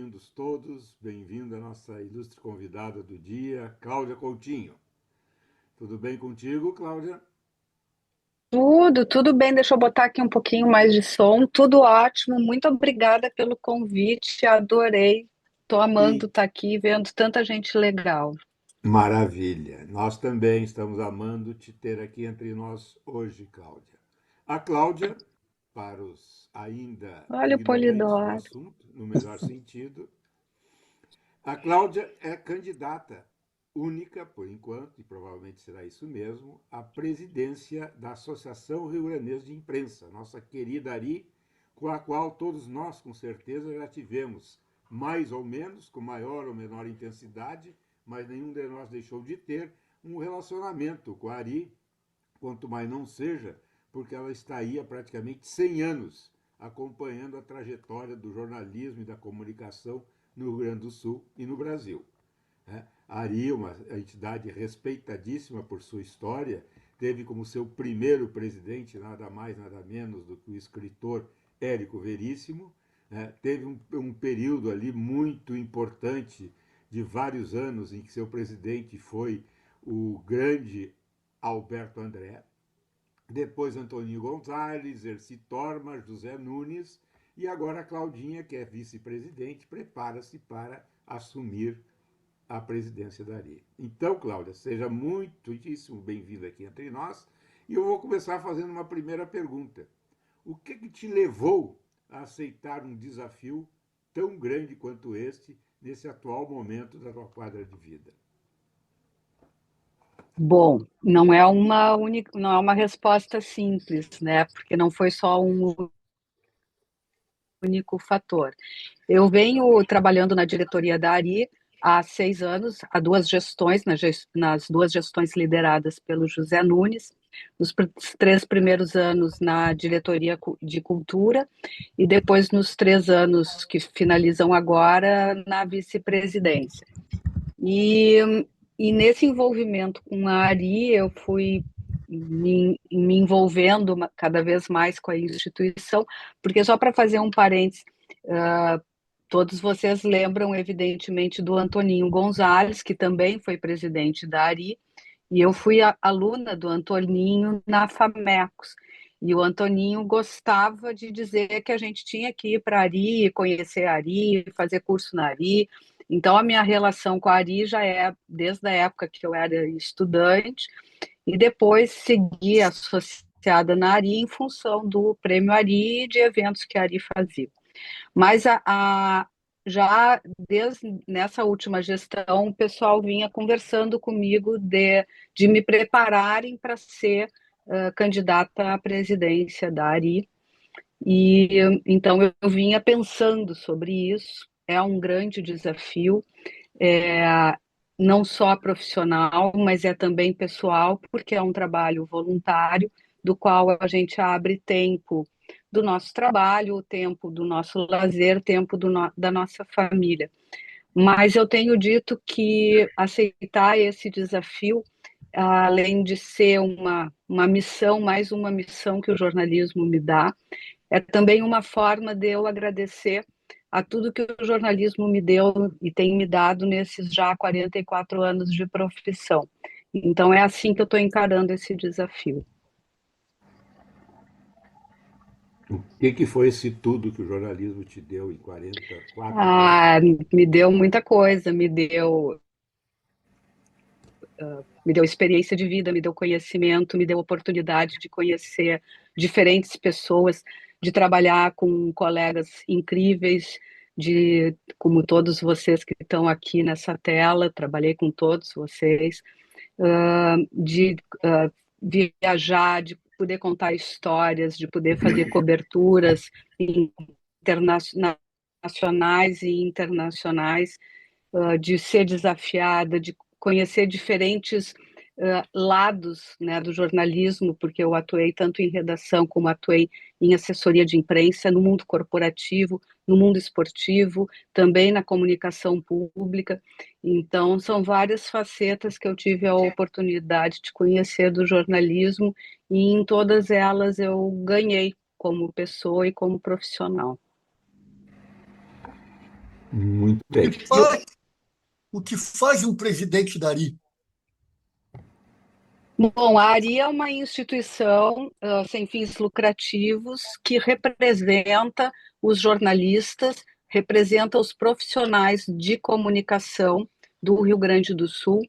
bem-vindos todos, bem-vinda a nossa ilustre convidada do dia, Cláudia Coutinho. Tudo bem contigo, Cláudia? Tudo bem. Deixa eu botar aqui um pouquinho mais de som. Tudo ótimo. Muito obrigada pelo convite. Adorei. Estou amando E estar aqui vendo tanta gente legal. maravilha! Nós também estamos amando te ter aqui entre nós hoje, Cláudia. A Cláudia, para os ainda Olha o ignorantes do Polidoro. assunto, no melhor sentido, a Cláudia é candidata única, por enquanto, e provavelmente será isso mesmo, à presidência da Associação Rio-Grandense de Imprensa, nossa querida Ari, com a qual todos nós, com certeza, já tivemos, mais ou menos, com maior ou menor intensidade, mas nenhum de nós deixou de ter um relacionamento com a Ari, quanto mais não seja, porque ela está aí há praticamente 100 anos acompanhando a trajetória do jornalismo e da comunicação no Rio Grande do Sul e no Brasil. A ARI, uma entidade respeitadíssima por sua história, teve como seu primeiro presidente nada mais, nada menos do que o escritor Érico Veríssimo. Teve um período ali muito importante de vários anos em que seu presidente foi o grande Alberto André, depois Antônio Gonzalez, Erci Torma, José Nunes, e agora a Claudinha, que é vice-presidente, prepara-se para assumir a presidência da ARI. Então, Cláudia, seja muitíssimo bem-vinda aqui entre nós. E eu vou começar fazendo uma primeira pergunta. O que te levou a aceitar um desafio tão grande quanto este nesse atual momento da tua quadra de vida? Bom, não é uma resposta simples, né? Porque não foi só um único fator. Eu venho trabalhando na diretoria da ARI há 6 anos, há duas gestões, nas duas gestões lideradas pelo José Nunes, nos 3 primeiros anos na diretoria de cultura e depois nos 3 anos que finalizam agora na vice-presidência. E nesse envolvimento com a ARI, eu fui me envolvendo cada vez mais com a instituição, porque só para fazer um parênteses, todos vocês lembram, evidentemente, do Antoninho Gonzalez, que também foi presidente da ARI, e eu fui aluna do Antoninho na FAMECOS. E o Antoninho gostava de dizer que a gente tinha que ir para a ARI, conhecer a ARI, fazer curso na ARI. Então, a minha relação com a ARI já é desde a época que eu era estudante, e depois segui associada na ARI em função do Prêmio ARI e de eventos que a ARI fazia. Mas já desde nessa última gestão, o pessoal vinha conversando comigo de me prepararem para ser candidata à presidência da ARI. E então eu vinha pensando sobre isso. É um grande desafio, é, não só profissional, mas é também pessoal, porque é um trabalho voluntário, do qual a gente abre tempo do nosso trabalho, tempo do nosso lazer, tempo da nossa família. Mas eu tenho dito que aceitar esse desafio, além de ser uma missão, mais uma missão que o jornalismo me dá, é também uma forma de eu agradecer a tudo que o jornalismo me deu e tem me dado nesses já 44 anos de profissão. Então, é assim que eu estou encarando esse desafio. O que foi esse tudo que o jornalismo te deu em 44 Ah, décadas? me deu muita coisa, me deu experiência de vida, me deu conhecimento, me deu oportunidade de conhecer diferentes pessoas, de trabalhar com colegas incríveis, como todos vocês que estão aqui nessa tela, trabalhei com todos vocês, de viajar, de poder contar histórias, de poder fazer coberturas nacionais e internacionais, de ser desafiada, de conhecer diferentes lados, né, do jornalismo, porque eu atuei tanto em redação como atuei em assessoria de imprensa, no mundo corporativo, no mundo esportivo, também na comunicação pública. Então, são várias facetas que eu tive a oportunidade de conhecer do jornalismo e em todas elas eu ganhei como pessoa e como profissional. Muito O que bem. faz, o que faz um presidente da ARI? Bom, a ARI é uma instituição sem fins lucrativos que representa os jornalistas, representa os profissionais de comunicação do Rio Grande do Sul,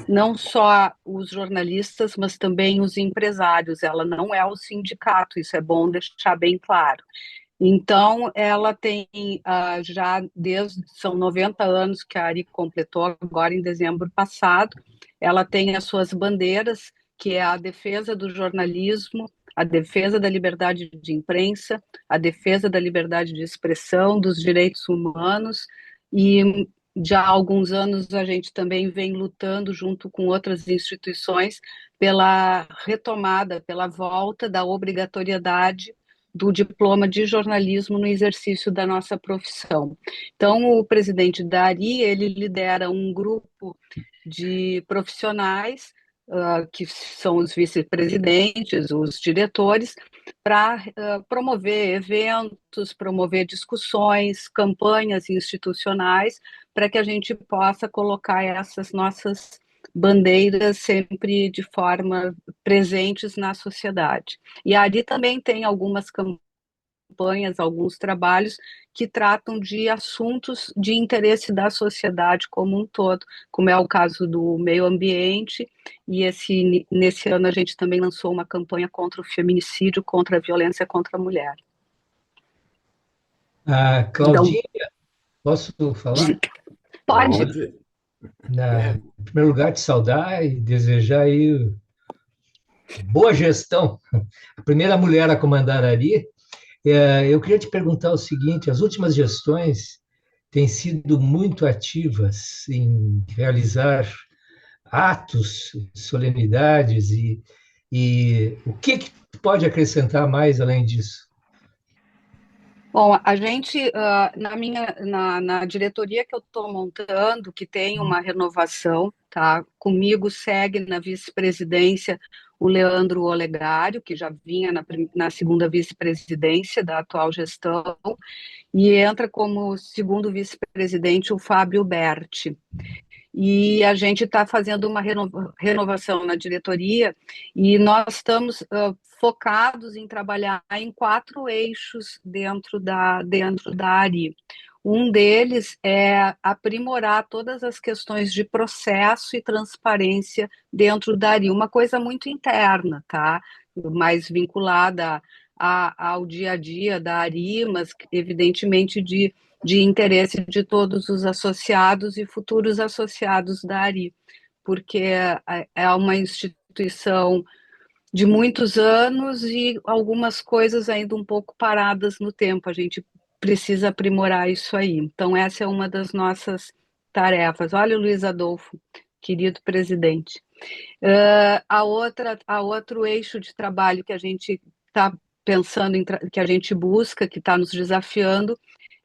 não só os jornalistas, mas também os empresários. Ela não é o sindicato, isso é bom deixar bem claro. Então, ela tem já desde, são 90 anos que a ARI completou, agora em dezembro passado, ela tem as suas bandeiras, que é a defesa do jornalismo, a defesa da liberdade de imprensa, a defesa da liberdade de expressão, dos direitos humanos, e já há alguns anos a gente também vem lutando junto com outras instituições pela retomada, pela volta da obrigatoriedade do diploma de jornalismo no exercício da nossa profissão. Então, o presidente da ARI, ele lidera um grupo de profissionais, que são os vice-presidentes, os diretores, para promover eventos, promover discussões, campanhas institucionais, para que a gente possa colocar essas nossas bandeiras sempre de forma presentes na sociedade. E a ARI também tem algumas campanhas, alguns trabalhos que tratam de assuntos de interesse da sociedade como um todo, como é o caso do meio ambiente, e nesse ano a gente também lançou uma campanha contra o feminicídio, contra a violência contra a mulher. Então, Claudinha, posso falar? pode. Em primeiro lugar, te saudar e desejar aí boa gestão. A primeira mulher a comandar a ARI. Eu queria te perguntar o seguinte: as últimas gestões têm sido muito ativas em realizar atos, solenidades, e o que pode acrescentar mais além disso? Bom, a gente, na diretoria que eu estou montando, que tem uma renovação, tá? Comigo segue na vice-presidência o Leandro Olegário, que já vinha na segunda vice-presidência da atual gestão, e entra como segundo vice-presidente o Fábio Berti. E a gente está fazendo uma renovação na diretoria e nós estamos focados em trabalhar em 4 eixos dentro da ARI. Um deles é aprimorar todas as questões de processo e transparência dentro da ARI, uma coisa muito interna, tá? Mais vinculada ao dia a dia da ARI, mas evidentemente de interesse de todos os associados e futuros associados da ARI, porque é uma instituição de muitos anos e algumas coisas ainda um pouco paradas no tempo. A gente precisa aprimorar isso aí. Então, essa é uma das nossas tarefas. Olha o Luiz Adolfo, querido presidente. Outro eixo de trabalho que a gente está pensando que a gente busca, que está nos desafiando,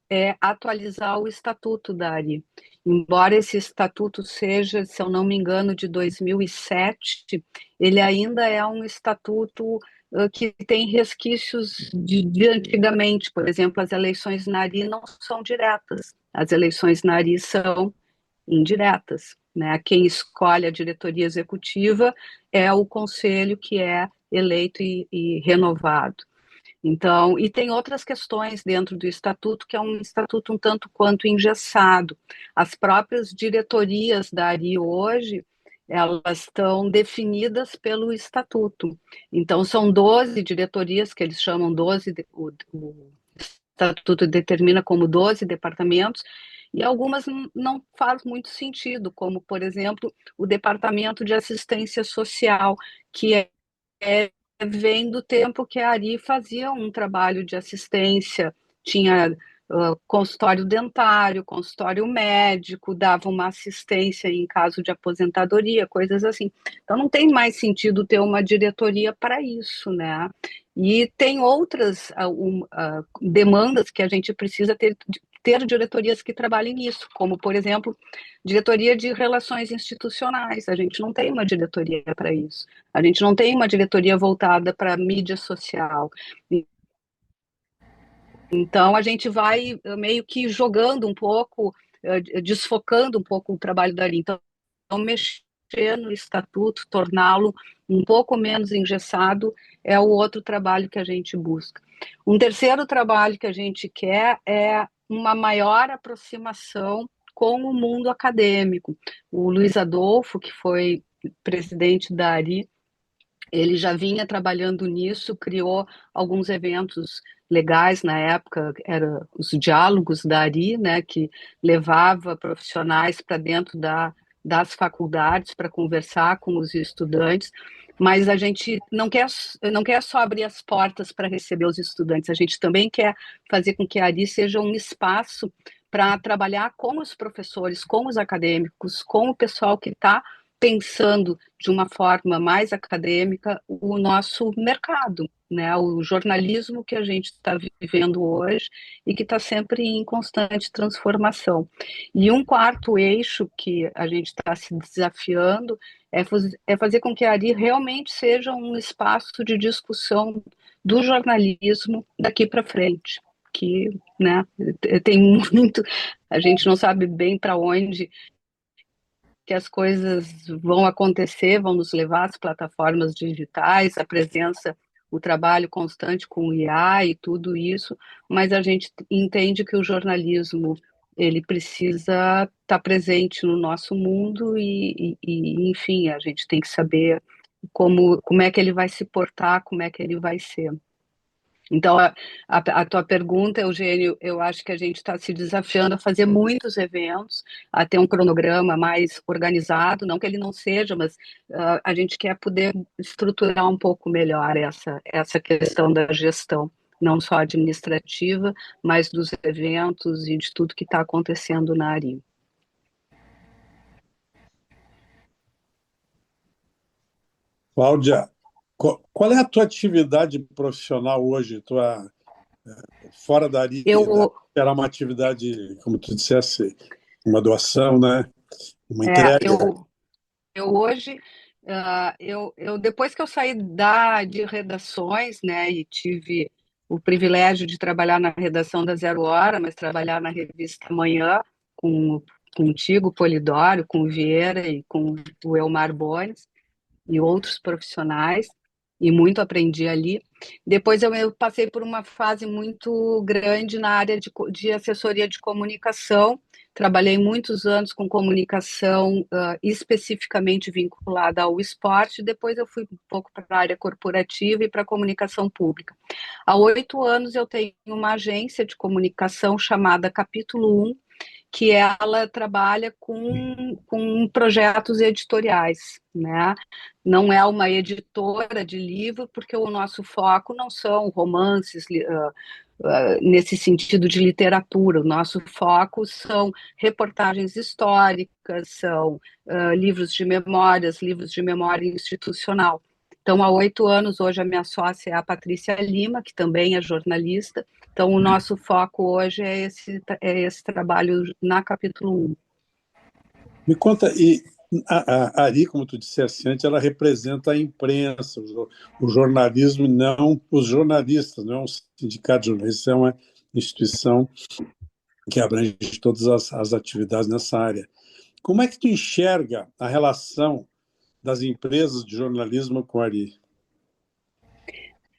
é atualizar o estatuto da ARI. Embora esse estatuto seja, se eu não me engano, de 2007, ele ainda é um estatuto que tem resquícios de antigamente. Por exemplo, as eleições na ARI não são diretas, as eleições na ARI são indiretas, né? Quem escolhe a diretoria executiva é o conselho que é eleito e renovado. Então, e tem outras questões dentro do estatuto, que é um estatuto um tanto quanto engessado. As próprias diretorias da ARI hoje, elas estão definidas pelo estatuto. Então, são 12 diretorias, que eles chamam 12, o estatuto determina como 12 departamentos, e algumas não faz muito sentido, como, por exemplo, o Departamento de Assistência Social, que vem do tempo que a ARI fazia um trabalho de assistência, tinha consultório dentário, consultório médico, dava uma assistência em caso de aposentadoria, coisas assim. Então não tem mais sentido ter uma diretoria para isso, né? E tem outras demandas que a gente precisa ter diretorias que trabalhem nisso, como, por exemplo, diretoria de relações institucionais. A gente não tem uma diretoria para isso. A gente não tem uma diretoria voltada para a mídia social. Então, a gente vai meio que jogando um pouco, desfocando um pouco o trabalho da Ari. Então, mexer no estatuto, torná-lo um pouco menos engessado, é o outro trabalho que a gente busca. Um terceiro trabalho que a gente quer é uma maior aproximação com o mundo acadêmico. O Luiz Adolfo, que foi presidente da ARI, ele já vinha trabalhando nisso, criou alguns eventos legais na época, eram os diálogos da ARI, né, que levava profissionais para dentro das faculdades para conversar com os estudantes, mas a gente não quer só abrir as portas para receber os estudantes, a gente também quer fazer com que a ARI seja um espaço para trabalhar com os professores, com os acadêmicos, com o pessoal que está pensando de uma forma mais acadêmica o nosso mercado, né? O jornalismo que a gente está vivendo hoje e que está sempre em constante transformação. E um quarto eixo que a gente está se desafiando é fazer com que a ARI realmente seja um espaço de discussão do jornalismo daqui para frente, que, né, tem muito, a gente não sabe bem para onde que as coisas vão acontecer, vão nos levar às plataformas digitais, a presença, o trabalho constante com o IA e tudo isso, mas a gente entende que o jornalismo ele precisa estar presente no nosso mundo enfim, a gente tem que saber como é que ele vai se portar, como é que ele vai ser. Então, a tua pergunta, Eugênio, eu acho que a gente está se desafiando a fazer muitos eventos, a ter um cronograma mais organizado, não que ele não seja, mas a gente quer poder estruturar um pouco melhor essa questão da gestão, não só administrativa, mas dos eventos e de tudo que está acontecendo na ARI. Cláudia, qual é a tua atividade profissional hoje? Fora da ARI, né? Era uma atividade, como tu dissesse, uma doação, né? Uma entrega. Eu hoje, depois que eu saí de redações, né, e tive o privilégio de trabalhar na redação da Zero Hora, mas trabalhar na revista Manhã, contigo, Polidoro, com o Vieira e com o Elmar Bones, e outros profissionais, e muito aprendi ali. Depois eu passei por uma fase muito grande na área de assessoria de comunicação, trabalhei muitos anos com comunicação especificamente vinculada ao esporte, depois eu fui um pouco para a área corporativa e para a comunicação pública. Há 8 anos eu tenho uma agência de comunicação chamada Capítulo 1, que ela trabalha com projetos editoriais, né? Não é uma editora de livro, porque o nosso foco não são romances nesse sentido de literatura, o nosso foco são reportagens históricas, são livros de memória institucional. Então, há 8 anos, hoje a minha sócia é a Patrícia Lima, que também é jornalista. Então, o nosso foco hoje é esse trabalho na Capítulo 1. Me conta, e a ARI, como tu disseste antes, ela representa a imprensa, o jornalismo, não os jornalistas, não é um sindicato de jornalistas, é uma instituição que abrange todas as atividades nessa área. Como é que tu enxerga a relação das empresas de jornalismo com a ARI?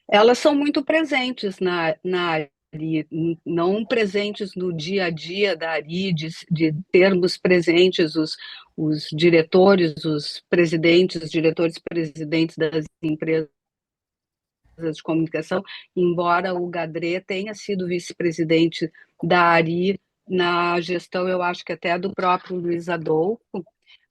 Elas são muito presentes na ARI, não presentes no dia a dia da ARI, de termos presentes os diretores, os presidentes, diretores-presidentes das empresas de comunicação, embora o Gadré tenha sido vice-presidente da ARI na gestão, eu acho que até do próprio Luiz Adolfo,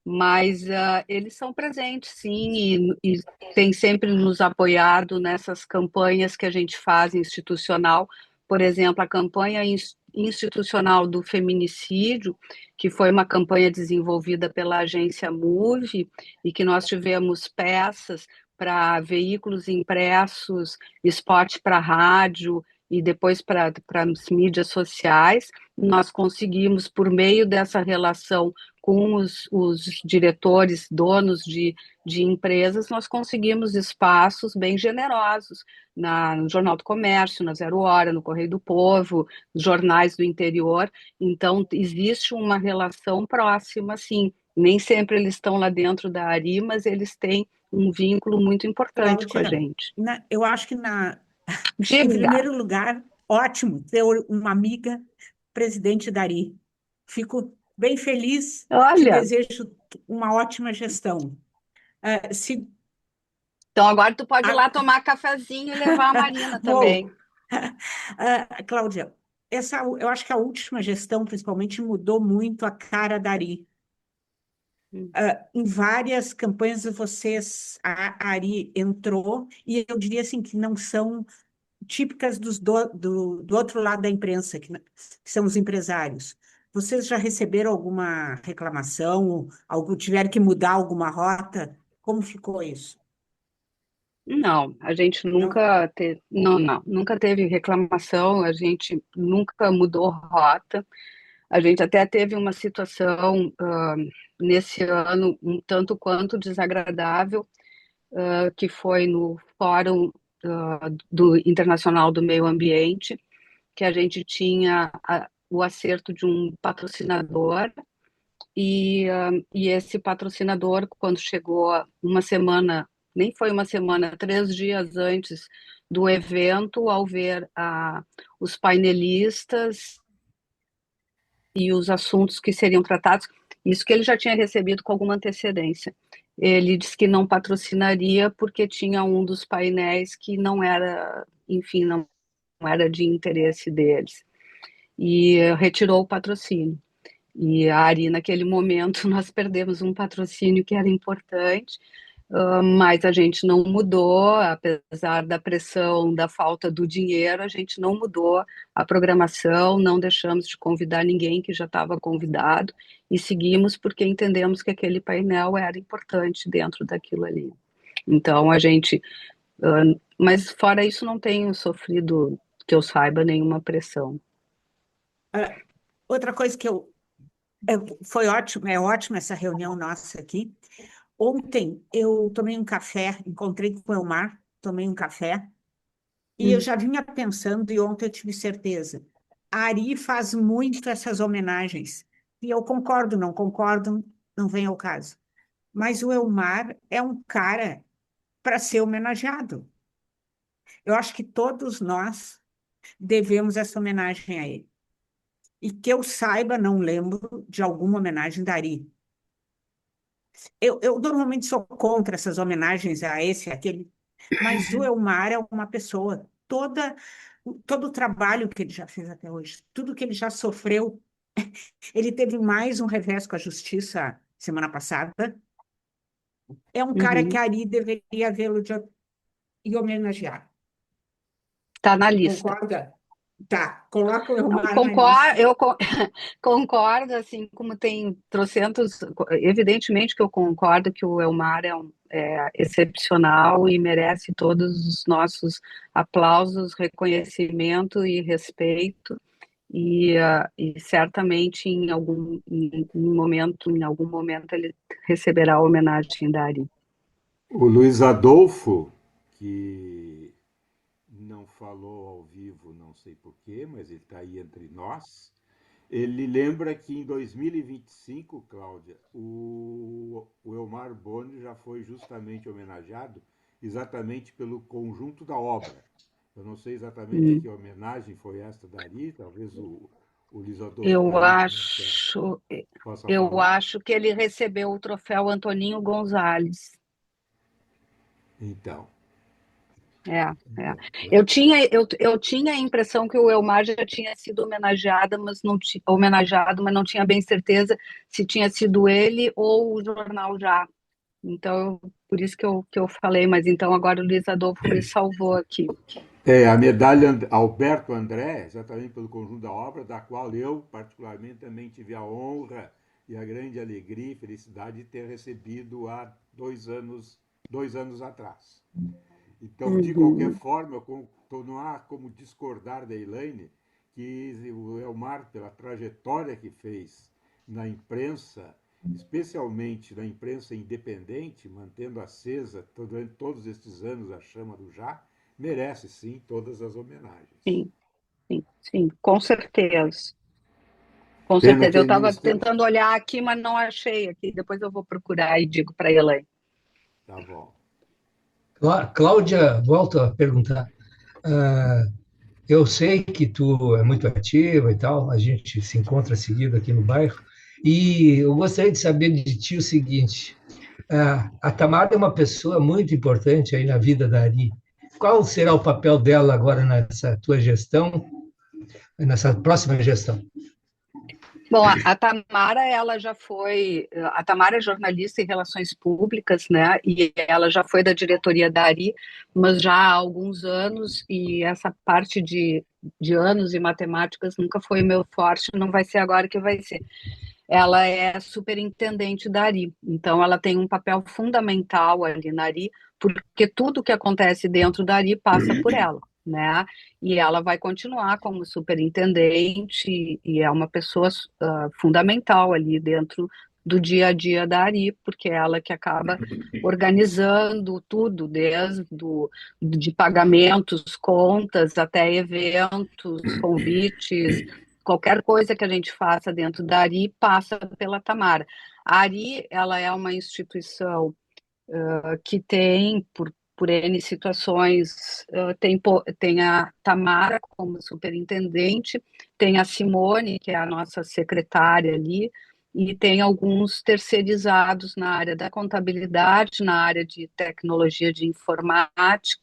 mas eles são presentes, sim, e têm sempre nos apoiado nessas campanhas que a gente faz institucional, por exemplo, a campanha institucional do feminicídio, que foi uma campanha desenvolvida pela agência Move, e que nós tivemos peças para veículos impressos, spot para rádio, e depois para as mídias sociais, nós conseguimos, por meio dessa relação com os diretores, donos de empresas, nós conseguimos espaços bem generosos no Jornal do Comércio, na Zero Hora, no Correio do Povo, jornais do interior. Então, existe uma relação próxima, sim. Nem sempre eles estão lá dentro da ARI, mas eles têm um vínculo muito importante com a Cláudia, gente. eu acho que, em Diga. primeiro lugar, ótimo ter uma amiga presidente da ARI. Fico bem feliz, te Olha, desejo uma ótima gestão. Se então agora tu pode ir a- lá tomar cafezinho e levar a Marina também. Vou. Cláudia, eu acho que a última gestão, principalmente, mudou muito a cara da ARI. Em várias campanhas, a ARI entrou, e eu diria assim que não são típicas do outro lado da imprensa, que são os empresários. Vocês já receberam alguma reclamação, tiveram que mudar alguma rota? Como ficou isso? Não, a gente Não? nunca teve reclamação, a gente nunca mudou rota. A gente até teve uma situação nesse ano um tanto quanto desagradável, que foi no Fórum do Internacional do Meio Ambiente, que a gente tinha o acerto de um patrocinador e esse patrocinador, quando chegou uma semana, nem foi uma semana, 3 dias antes do evento, ao ver os painelistas e os assuntos que seriam tratados, isso que ele já tinha recebido com alguma antecedência. Ele disse que não patrocinaria porque tinha um dos painéis que não era, enfim, não era de interesse deles. E retirou o patrocínio. E a Ari, naquele momento, nós perdemos um patrocínio que era importante, mas a gente não mudou, apesar da pressão, da falta do dinheiro, a gente não mudou a programação, não deixamos de convidar ninguém que já estava convidado e seguimos porque entendemos que aquele painel era importante dentro daquilo ali. Então, mas fora isso, não tenho sofrido, que eu saiba, nenhuma pressão. Outra coisa foi ótimo, é ótima essa reunião nossa aqui. Ontem eu tomei um café, encontrei com o Elmar, tomei um café, e eu já vinha pensando, e ontem eu tive certeza. A Ari faz muito essas homenagens. E eu concordo, não concordo, não vem ao caso. Mas o Elmar é um cara para ser homenageado. Eu acho que todos nós devemos essa homenagem a ele. E que eu saiba, não lembro de alguma homenagem da Ari. Eu normalmente sou contra essas homenagens a esse, aquele, mas o Elmar é uma pessoa, todo o trabalho que ele já fez até hoje, tudo que ele já sofreu, ele teve mais um revés com a justiça semana passada. É um cara que a Ari deveria vê-lo e homenagear. Está na lista. Concorda? Tá, coloca o Elmar na Concordo, lista. concordo, assim, como tem trocentos, evidentemente que eu concordo que o Elmar é excepcional e merece todos os nossos aplausos, reconhecimento e respeito, e certamente em algum momento ele receberá a homenagem da Ari. O Luiz Adolfo, que não falou ao vivo, não sei porquê, mas ele está aí entre nós. Ele lembra que em 2025, Cláudia, o Elmar Boni já foi justamente homenageado exatamente pelo conjunto da obra. Eu não sei exatamente que homenagem foi esta dali, talvez o Luiz Adolfo Eu falar. acho que ele recebeu o troféu Antoninho Gonzalez. Então. Eu tinha a impressão que o Elmar já tinha sido homenageado, mas não tinha bem certeza se tinha sido ele ou o jornal já. Então, por isso que eu falei, mas então agora o Luiz Adolfo me salvou aqui. A medalha Alberto André, exatamente pelo conjunto da obra, da qual eu, particularmente, também tive a honra e a grande alegria e felicidade de ter recebido há 2 anos atrás. Então, de qualquer forma, não há como discordar da Elaine que o Elmar, pela trajetória que fez na imprensa especialmente na imprensa independente, mantendo acesa durante todos estes anos a chama do já, merece sim todas as homenagens. Sim, sim, sim, com certeza. Com Pena certeza. que Eu a estava ministra... tentando olhar aqui, mas não achei aqui. Depois eu vou procurar e digo para a Elaine. Tá bom. Cláudia, volto a perguntar. Ah, eu sei que tu é muito ativa e tal, a gente se encontra seguido aqui no bairro, e eu gostaria de saber de ti o seguinte: a Tamara é uma pessoa muito importante aí na vida da Ari. Qual será o papel dela agora nessa tua gestão, nessa próxima gestão? Bom, a Tamara, ela já foi. A Tamara é jornalista em relações públicas, né? E ela já foi da diretoria da ARI, mas já há alguns anos, e essa parte de anos e matemáticas nunca foi meu forte, não vai ser agora que vai ser. Ela é superintendente da ARI, então ela tem um papel fundamental ali na ARI, porque tudo que acontece dentro da ARI passa por ela, né? E ela vai continuar como superintendente e é uma pessoa fundamental ali dentro do dia a dia da ARI, porque é ela que acaba organizando tudo, desde de pagamentos, contas, até eventos, convites, qualquer coisa que a gente faça dentro da ARI passa pela Tamara. A ARI, ela é uma instituição que tem, por N situações, tem a Tamara como superintendente, tem a Simone, que é a nossa secretária ali, e tem alguns terceirizados na área da contabilidade, na área de tecnologia de informática,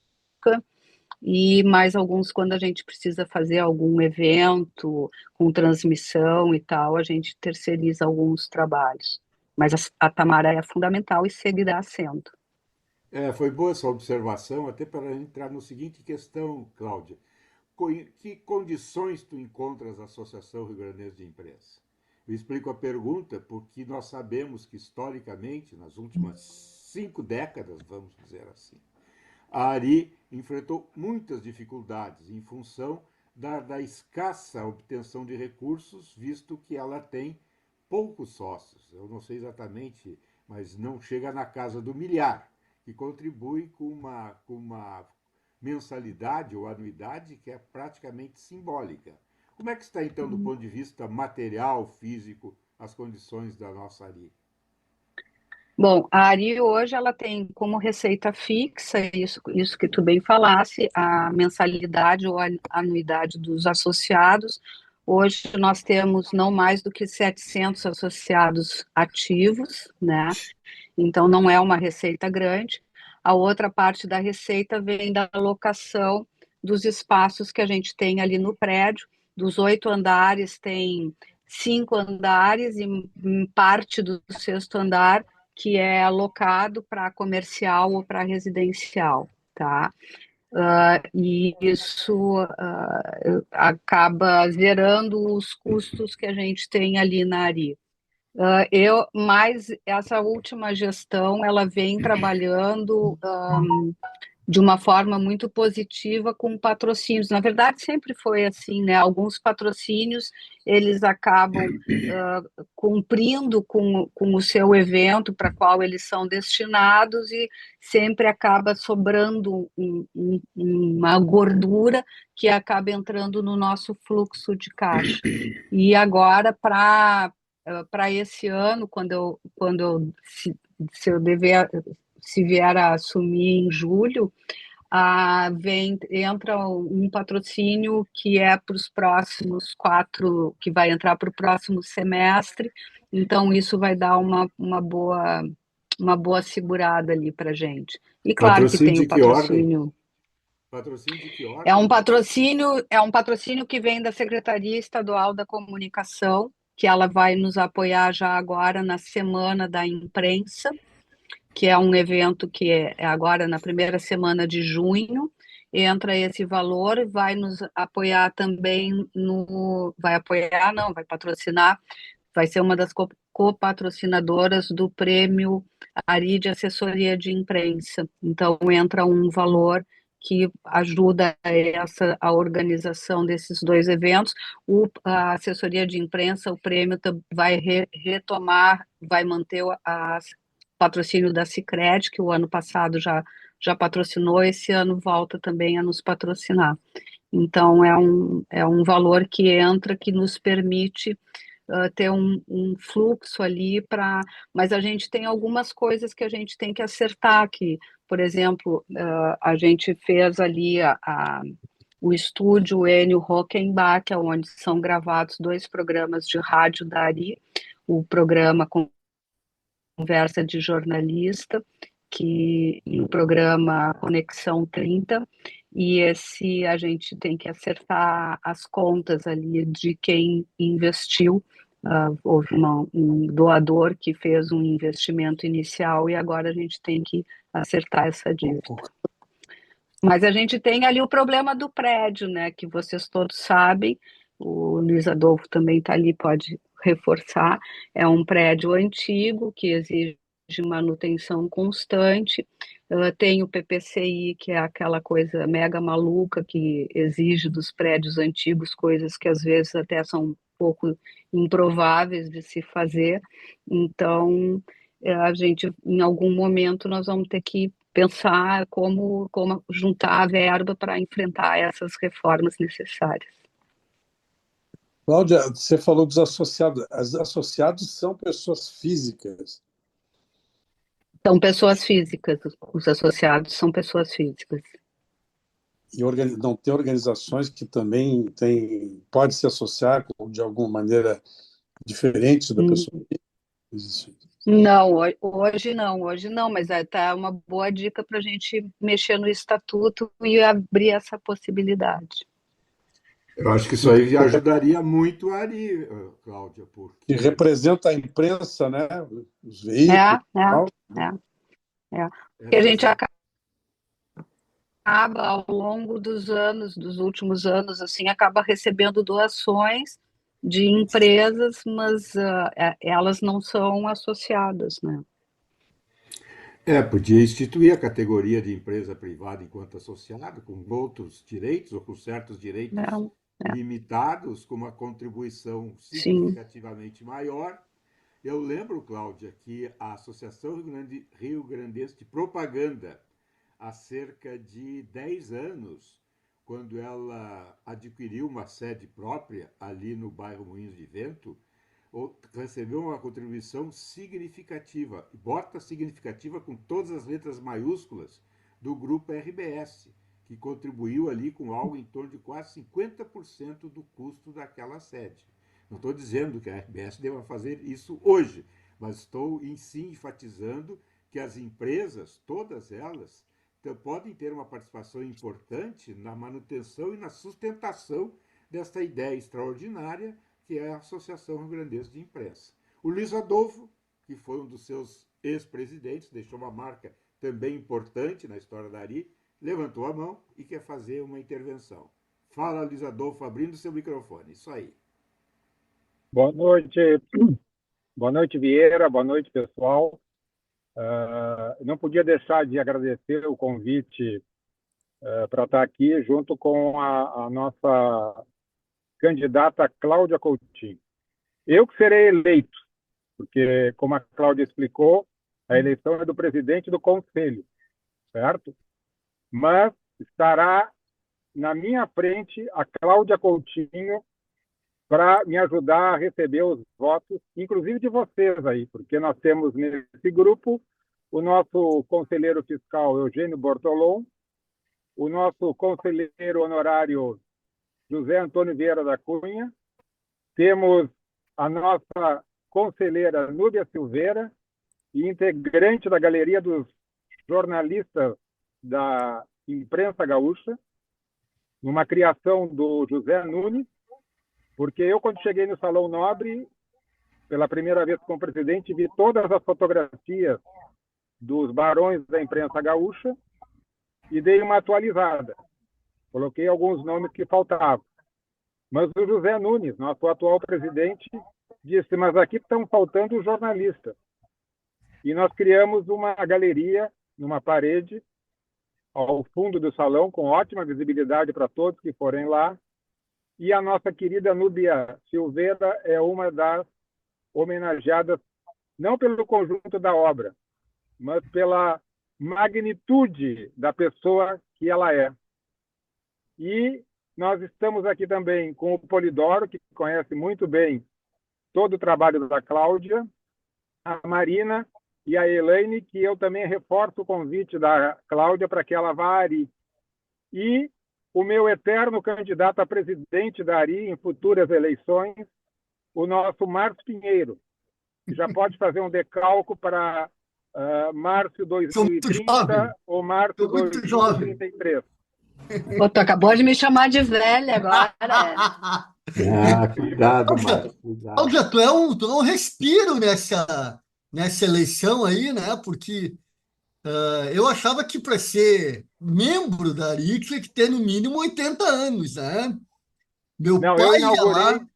e mais alguns quando a gente precisa fazer algum evento com transmissão e tal, a gente terceiriza alguns trabalhos. Mas a Tamara é fundamental e seguirá sendo. Foi boa essa observação, até para entrar no seguinte questão, Cláudia. Que condições tu encontras a Associação Rio Grandense de Imprensa? Eu explico a pergunta porque nós sabemos que, historicamente, nas últimas 5 décadas, vamos dizer assim, a ARI enfrentou muitas dificuldades em função da escassa obtenção de recursos, visto que ela tem poucos sócios. Eu não sei exatamente, mas não chega na casa do milhar, que contribui com uma mensalidade ou anuidade que é praticamente simbólica. Como é que está, então, do ponto de vista material, físico, as condições da nossa ARI? Bom, a ARI hoje ela tem como receita fixa, isso que tu bem falasse, a mensalidade ou a anuidade dos associados. Hoje nós temos não mais do que 700 associados ativos, né? Então não é uma receita grande. A outra parte da receita vem da alocação dos espaços que a gente tem ali no prédio. Dos 8 andares, tem 5 andares e parte do sexto andar que é alocado para comercial ou para residencial, tá? E isso acaba zerando os custos que a gente tem ali na ARI. Mas essa última gestão, ela vem trabalhando de uma forma muito positiva com patrocínios. Na verdade, sempre foi assim, né? Alguns patrocínios, eles acabam cumprindo com o seu evento para qual eles são destinados e sempre acaba sobrando uma gordura que acaba entrando no nosso fluxo de caixa. E agora, para esse ano, se eu se vier a assumir em julho, entra um patrocínio que é para os próximos 4, que vai entrar para o próximo semestre, então isso vai dar uma boa segurada ali para a gente. E claro que Patrocínio tem de o que ordem? patrocínio. Patrocínio de que É ordem? um patrocínio que vem da Secretaria Estadual da Comunicação, que ela vai nos apoiar já agora na Semana da Imprensa, que é um evento que é agora na primeira semana de junho. Entra esse valor e vai nos apoiar também vai patrocinar, vai ser uma das copatrocinadoras do prêmio ARI de Assessoria de Imprensa. Então entra um valor que ajuda a organização desses dois eventos. A assessoria de imprensa, o prêmio vai retomar, vai manter o patrocínio da Sicredi, que o ano passado já patrocinou, esse ano volta também a nos patrocinar. Então, é um valor que entra, que nos permite ter um fluxo ali mas a gente tem algumas coisas que a gente tem que acertar aqui. Por exemplo, a gente fez ali o estúdio Enio Rockenbach, onde são gravados 2 programas de rádio da Ari, o programa Conversa de Jornalista, e o programa Conexão 30, e esse a gente tem que acertar as contas ali de quem investiu. Houve um doador que fez um investimento inicial e agora a gente tem que acertar essa dívida. Mas a gente tem ali o problema do prédio, né, que vocês todos sabem, o Luiz Adolfo também está ali, pode reforçar, é um prédio antigo que exige manutenção constante, tem o PPCI, que é aquela coisa mega maluca que exige dos prédios antigos coisas que às vezes até são um pouco improváveis de se fazer, então a gente, em algum momento, nós vamos ter que pensar como juntar a verba para enfrentar essas reformas necessárias. Cláudia, você falou dos associados. Os associados são pessoas físicas. São pessoas físicas, os associados são pessoas físicas. E não tem organizações que também pode se associar de alguma maneira diferente da pessoa física? Não, hoje não, mas tá uma boa dica para a gente mexer no estatuto e abrir essa possibilidade. Eu acho que isso aí ajudaria muito a Ari, Cláudia, porque... Que representa a imprensa, né? Os veículos. Porque a gente acaba ao longo dos últimos anos, assim, acaba recebendo doações de empresas, mas elas não são associadas, né? Podia instituir a categoria de empresa privada enquanto associada, com outros direitos, ou com certos direitos limitados, com uma contribuição significativamente maior. Eu lembro, Cláudia, que a Associação Rio Grandense de Propaganda, há cerca de 10 anos, quando ela adquiriu uma sede própria ali no bairro Moinhos de Vento, recebeu uma contribuição significativa, bota significativa com todas as letras maiúsculas, do grupo RBS, que contribuiu ali com algo em torno de quase 50% do custo daquela sede. Não estou dizendo que a RBS deva fazer isso hoje, mas estou em si enfatizando que as empresas, todas elas, podem ter uma participação importante na manutenção e na sustentação desta ideia extraordinária que é a Associação Rio Grandense de Imprensa. O Luiz Adolfo, que foi um dos seus ex-presidentes, deixou uma marca também importante na história da Ari, levantou a mão e quer fazer uma intervenção. Fala, Luiz Adolfo, abrindo seu microfone. Isso aí. Boa noite, Vieira. Boa noite, pessoal. Não podia deixar de agradecer o convite para estar aqui junto com a nossa candidata Cláudia Coutinho. Eu que serei eleito, porque, como a Cláudia explicou, a eleição é do presidente do conselho, certo? Mas estará na minha frente a Cláudia Coutinho para me ajudar a receber os votos, inclusive de vocês aí, porque nós temos nesse grupo o nosso conselheiro fiscal Eugênio Bortolom, o nosso conselheiro honorário José Antônio Vieira da Cunha, temos a nossa conselheira Núbia Silveira e integrante da galeria dos jornalistas da imprensa gaúcha, numa criação do José Nunes, porque eu, quando cheguei no Salão Nobre, pela primeira vez como presidente, vi todas as fotografias dos barões da imprensa gaúcha e dei uma atualizada. Coloquei alguns nomes que faltavam. Mas o José Nunes, nosso atual presidente, disse, mas aqui estão faltando jornalistas. E nós criamos uma galeria numa parede ao fundo do salão, com ótima visibilidade para todos que forem lá. E a nossa querida Núbia Silveira é uma das homenageadas, não pelo conjunto da obra, mas pela magnitude da pessoa que ela é. E nós estamos aqui também com o Polidoro, que conhece muito bem todo o trabalho da Cláudia, a Marina e a Elaine, que eu também reforço o convite da Cláudia para que ela vá a Ari. E o meu eterno candidato a presidente da Ari em futuras eleições, o nosso Márcio Pinheiro, que já pode fazer um decalco para março Sou muito 2030 jovem. ou março Sou muito jovem. 2033. Pô, tu acabou de me chamar de velha agora. Cuidado, Cláudia, Márcio, cuidado. Cláudia, tu é um respiro nessa eleição aí, né? Porque eu achava que para ser membro da ARI tinha que ter no mínimo 80 anos, né? Meu Não, eu pai ia inaugurei. lá,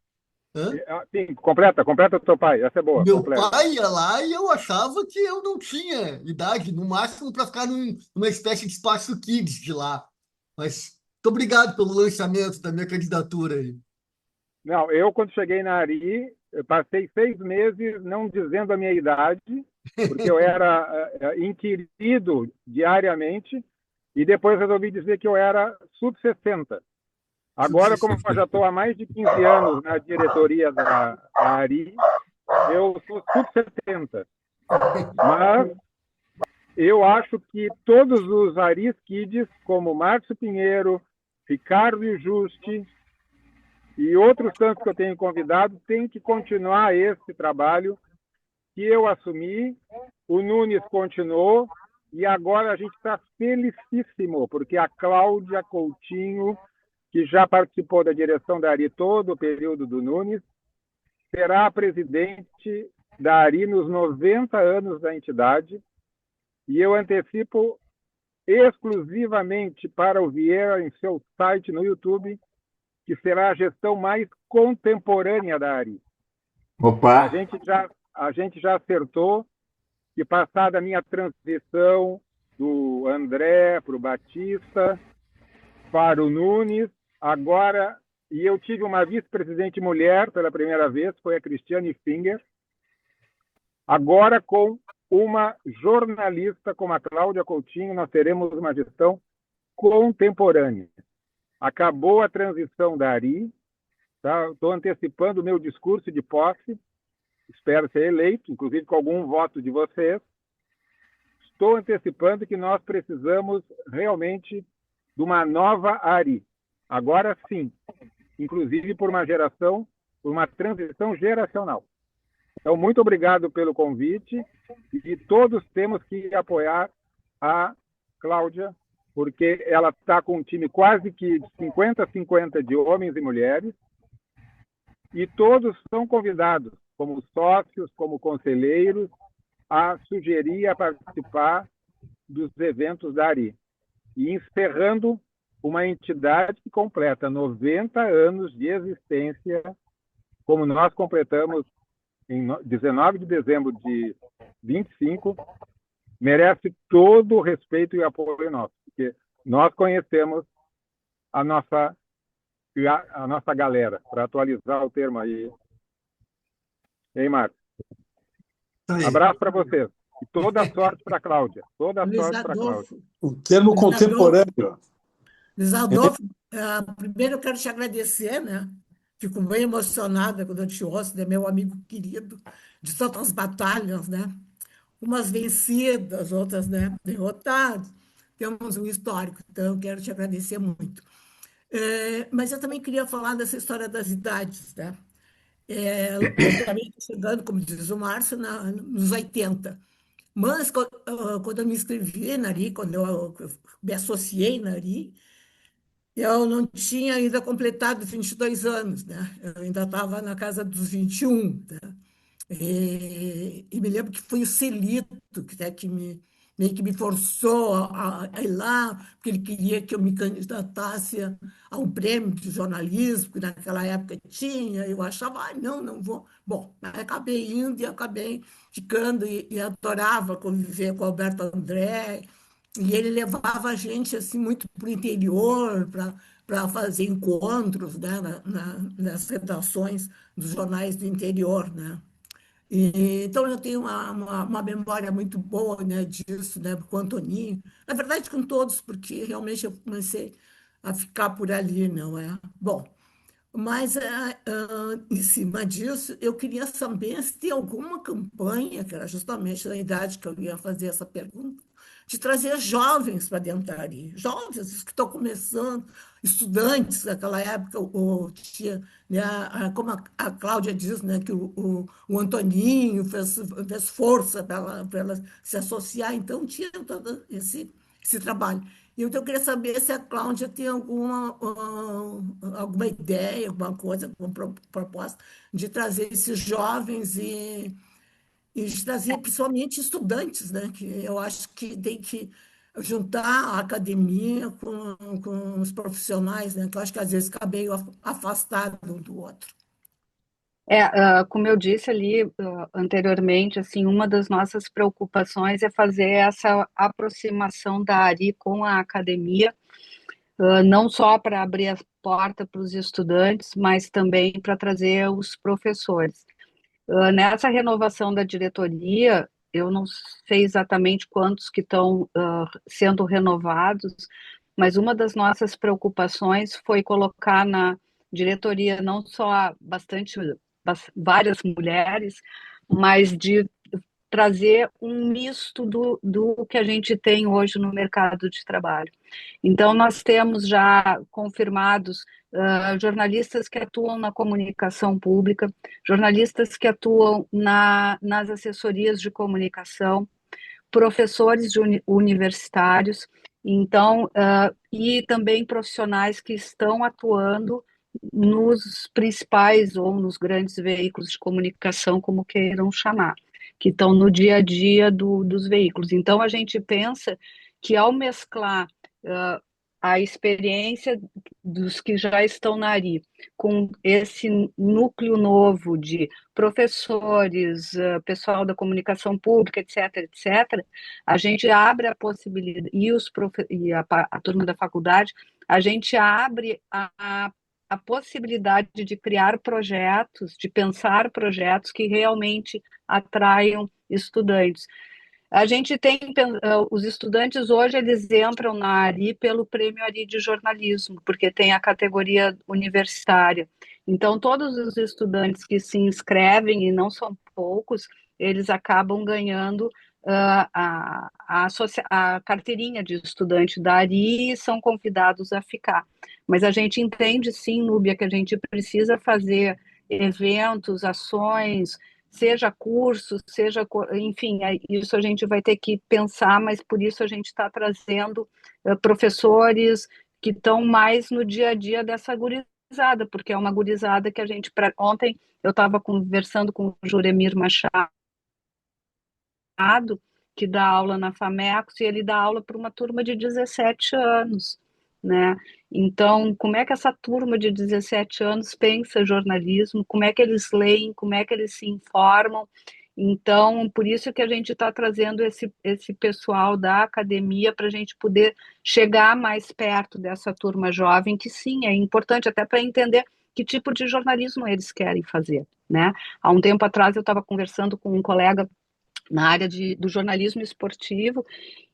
hã? Sim, completa o teu pai, essa é boa, Meu completa. pai ia lá e eu achava que eu não tinha idade, no máximo para ficar numa espécie de espaço kids de lá. Mas muito obrigado pelo lançamento da minha candidatura aí. Não, eu quando cheguei na Ari, eu passei 6 meses não dizendo a minha idade, porque eu era inquirido diariamente, e depois resolvi dizer que eu era sub-60. Agora, como eu já estou há mais de 15 anos na diretoria da Ari, eu sou sub-70. Mas eu acho que todos os Aris Kids, como Márcio Pinheiro, Ricardo Juste e outros tantos que eu tenho convidado, têm que continuar esse trabalho que eu assumi, o Nunes continuou, e agora a gente está felicíssimo, porque a Cláudia Coutinho, que já participou da direção da Ari todo o período do Nunes, será a presidente da Ari nos 90 anos da entidade, e eu antecipo exclusivamente para o Vieira em seu site no YouTube, que será a gestão mais contemporânea da Ari. Opa! A gente já acertou que, passada a minha transição do André para o Batista, para o Nunes, agora, e eu tive uma vice-presidente mulher pela primeira vez, foi a Cristiane Finger, agora com uma jornalista como a Cláudia Coutinho, nós teremos uma gestão contemporânea. Acabou a transição da Ari, tá? Estou antecipando o meu discurso de posse, espero ser eleito, inclusive com algum voto de vocês. Estou antecipando que nós precisamos realmente de uma nova Ari. Agora sim, inclusive por uma transição geracional. Então, muito obrigado pelo convite e todos temos que apoiar a Cláudia, porque ela está com um time quase que 50-50 de homens e mulheres, e todos são convidados, como sócios, como conselheiros, a sugerir, a participar dos eventos da Ari. E encerrando uma entidade que completa 90 anos de existência, como nós completamos em 19 de dezembro de 25, merece todo o respeito e apoio nosso, porque nós conhecemos a nossa galera, para atualizar o termo aí. Hein, Marcos? Abraço para vocês. E toda a sorte para a Cláudia. Toda a sorte para a Cláudia. O termo Luiz contemporâneo. Luiz Adolfo, primeiro eu quero te agradecer, né? Fico bem emocionada quando eu te ouço, né? Meu amigo querido, de tantas batalhas, né? Umas vencidas, outras, né, derrotadas. Temos um histórico, então eu quero te agradecer muito. Mas eu também queria falar dessa história das idades, né? Eu também estou chegando, como diz o Márcio, nos 80. Mas quando eu me inscrevi na ARI, quando eu me associei na ARI, eu não tinha ainda completado 22 anos, né? Eu ainda estava na casa dos 21, né? E me lembro que foi o Celito que meio que me forçou a ir lá, porque ele queria que eu me candidatasse a um prêmio de jornalismo, que naquela época tinha. Eu achava, não vou. Bom, mas acabei indo e acabei ficando e adorava conviver com o Alberto André E ele levava a gente assim muito para o interior para fazer encontros, né, nas redações dos jornais do interior, né? Então, eu tenho uma memória muito boa, né, disso, né, com o Antoninho. Na verdade, com todos, porque realmente eu comecei a ficar por ali, não é? Bom, mas em cima disso, eu queria saber se tem alguma campanha, que era justamente na idade que eu ia fazer essa pergunta, de trazer jovens para dentro da área. Jovens os que estão começando, estudantes, naquela época, tinha, né, como a Cláudia diz, né, que o Antoninho fez força para ela se associar, então tinha todo esse trabalho. Então, eu queria saber se a Cláudia tem alguma ideia, alguma coisa, alguma proposta de trazer esses jovens e de trazer principalmente estudantes, né? Que eu acho que tem que juntar a academia com os profissionais, né? Que eu acho que às vezes fica meio afastado um do outro. Como eu disse ali, anteriormente, assim, uma das nossas preocupações é fazer essa aproximação da ARI com a academia, não só para abrir a porta para os estudantes, mas também para trazer os professores. Nessa renovação da diretoria, eu não sei exatamente quantos que estão sendo renovados, mas uma das nossas preocupações foi colocar na diretoria não só várias mulheres, mas de trazer um misto do que a gente tem hoje no mercado de trabalho. Então, nós temos já confirmados jornalistas que atuam na comunicação pública, jornalistas que atuam nas assessorias de comunicação, professores universitários, então, e também profissionais que estão atuando nos principais ou nos grandes veículos de comunicação, como queiram chamar, que estão no dia a dia dos veículos. Então, a gente pensa que ao mesclar a experiência dos que já estão na ARI com esse núcleo novo de professores, pessoal da comunicação pública, etc., etc., a gente abre a possibilidade, e a turma da faculdade, a gente abre a possibilidade de criar projetos, de pensar projetos que realmente atraiam estudantes. A gente tem, os estudantes hoje, eles entram na ARI pelo Prêmio ARI de Jornalismo, porque tem a categoria universitária. Então, todos os estudantes que se inscrevem, e não são poucos, eles acabam ganhando a carteirinha de estudante da ARI e são convidados a ficar. Mas a gente entende, sim, Núbia, que a gente precisa fazer eventos, ações, seja cursos, enfim, isso a gente vai ter que pensar, mas por isso a gente está trazendo professores que estão mais no dia a dia dessa gurizada, porque é uma gurizada que a gente... Ontem eu estava conversando com o Juremir Machado, que dá aula na FAMECOS, e ele dá aula para uma turma de 17 anos, né? Então, como é que essa turma de 17 anos pensa jornalismo, como é que eles leem, como é que eles se informam? Então, por isso que a gente está trazendo esse pessoal da academia para a gente poder chegar mais perto dessa turma jovem, que sim, é importante até para entender que tipo de jornalismo eles querem fazer, né? Há um tempo atrás eu estava conversando com um colega na área do jornalismo esportivo,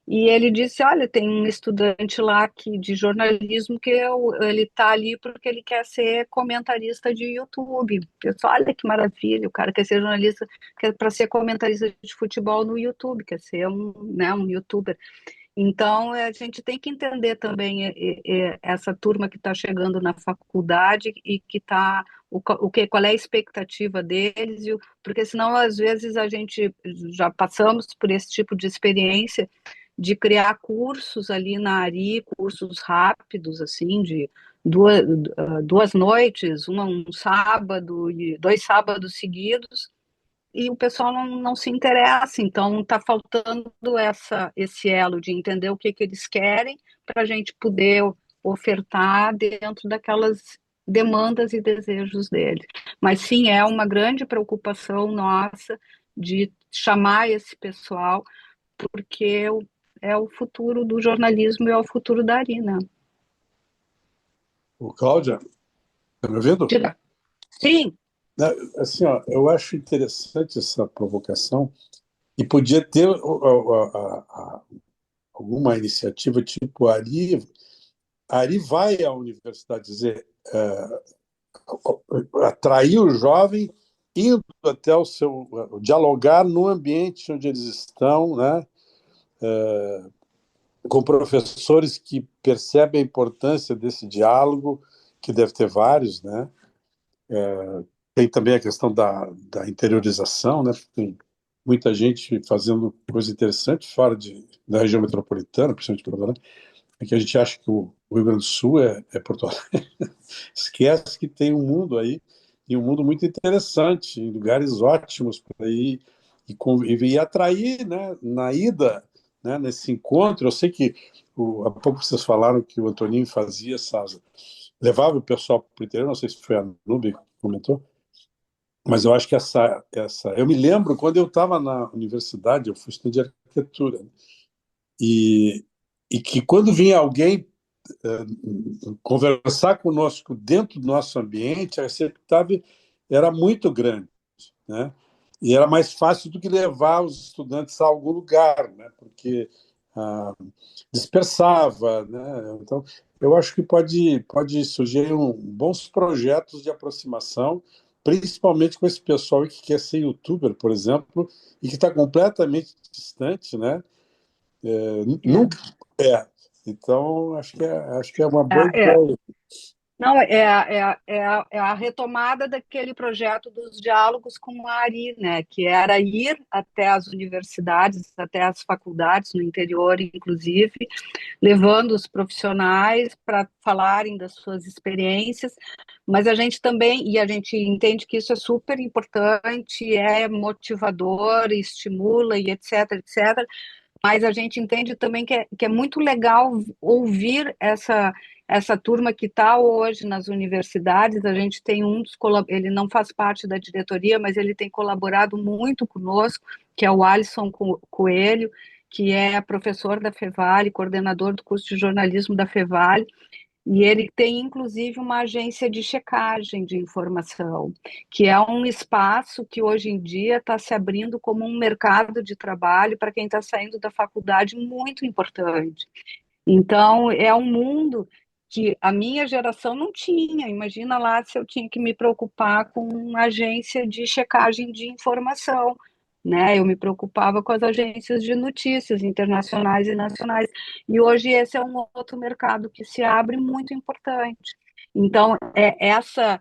e ele disse, olha, tem um estudante lá de jornalismo que ele está ali porque ele quer ser comentarista de YouTube. Eu disse, olha que maravilha, o cara quer ser jornalista, quer para ser comentarista de futebol no YouTube, quer ser um youtuber. Então, a gente tem que entender também essa turma que está chegando na faculdade e que está, qual é a expectativa deles, porque senão, às vezes, a gente já passamos por esse tipo de experiência de criar cursos ali na ARI, cursos rápidos, assim, de duas noites, um sábado e 2 sábados seguidos, e o pessoal não se interessa, então está faltando esse elo de entender o que eles querem para a gente poder ofertar dentro daquelas demandas e desejos deles. Mas sim, é uma grande preocupação nossa de chamar esse pessoal, porque é o futuro do jornalismo e é o futuro da Ari, né? O Cláudia, está me ouvindo? Sim. Assim, ó, eu acho interessante essa provocação e podia ter alguma iniciativa tipo a Ari vai à universidade dizer, atrair o jovem indo até o seu dialogar no ambiente onde eles estão, né? Com professores que percebem a importância desse diálogo, que deve ter vários, né? Tem também a questão da interiorização, né? Tem muita gente fazendo coisa interessante fora da região metropolitana, principalmente Porto Alegre, é que a gente acha que o Rio Grande do Sul é Porto Alegre. Esquece que tem um mundo aí, e um mundo muito interessante, em lugares ótimos para ir e atrair, né, na ida, né, nesse encontro. Eu sei que há pouco vocês falaram que o Antoninho fazia levava o pessoal para o interior, não sei se foi a Nube que comentou, mas eu acho que eu me lembro quando eu estava na universidade, eu fui estudante de arquitetura, né, e que quando vinha alguém conversar conosco dentro do nosso ambiente, a receptividade era muito grande, né? E era mais fácil do que levar os estudantes a algum lugar, né? Porque dispersava, né? Então, eu acho que pode surgir bons projetos de aproximação, principalmente com esse pessoal que quer ser youtuber, por exemplo, e que está completamente distante, né? Nunca Então, acho que é uma boa ideia. Não, é a retomada daquele projeto dos diálogos com a Ari, né, que era ir até as universidades, até as faculdades, no interior, inclusive, levando os profissionais para falarem das suas experiências, mas a gente entende que isso é super importante, é motivador, estimula e etc, etc, mas a gente entende também que é muito legal ouvir essa turma que está hoje nas universidades. A gente tem ele não faz parte da diretoria, mas ele tem colaborado muito conosco, que é o Alisson Coelho, que é professor da Fevale, coordenador do curso de jornalismo da Fevale, e ele tem, inclusive, uma agência de checagem de informação, que é um espaço que, hoje em dia, está se abrindo como um mercado de trabalho para quem está saindo da faculdade, muito importante. Então, é um mundo que a minha geração não tinha. Imagina lá se eu tinha que me preocupar com uma agência de checagem de informação, né? Eu me preocupava com as agências de notícias internacionais e nacionais. E hoje esse é um outro mercado que se abre muito importante. Então, essa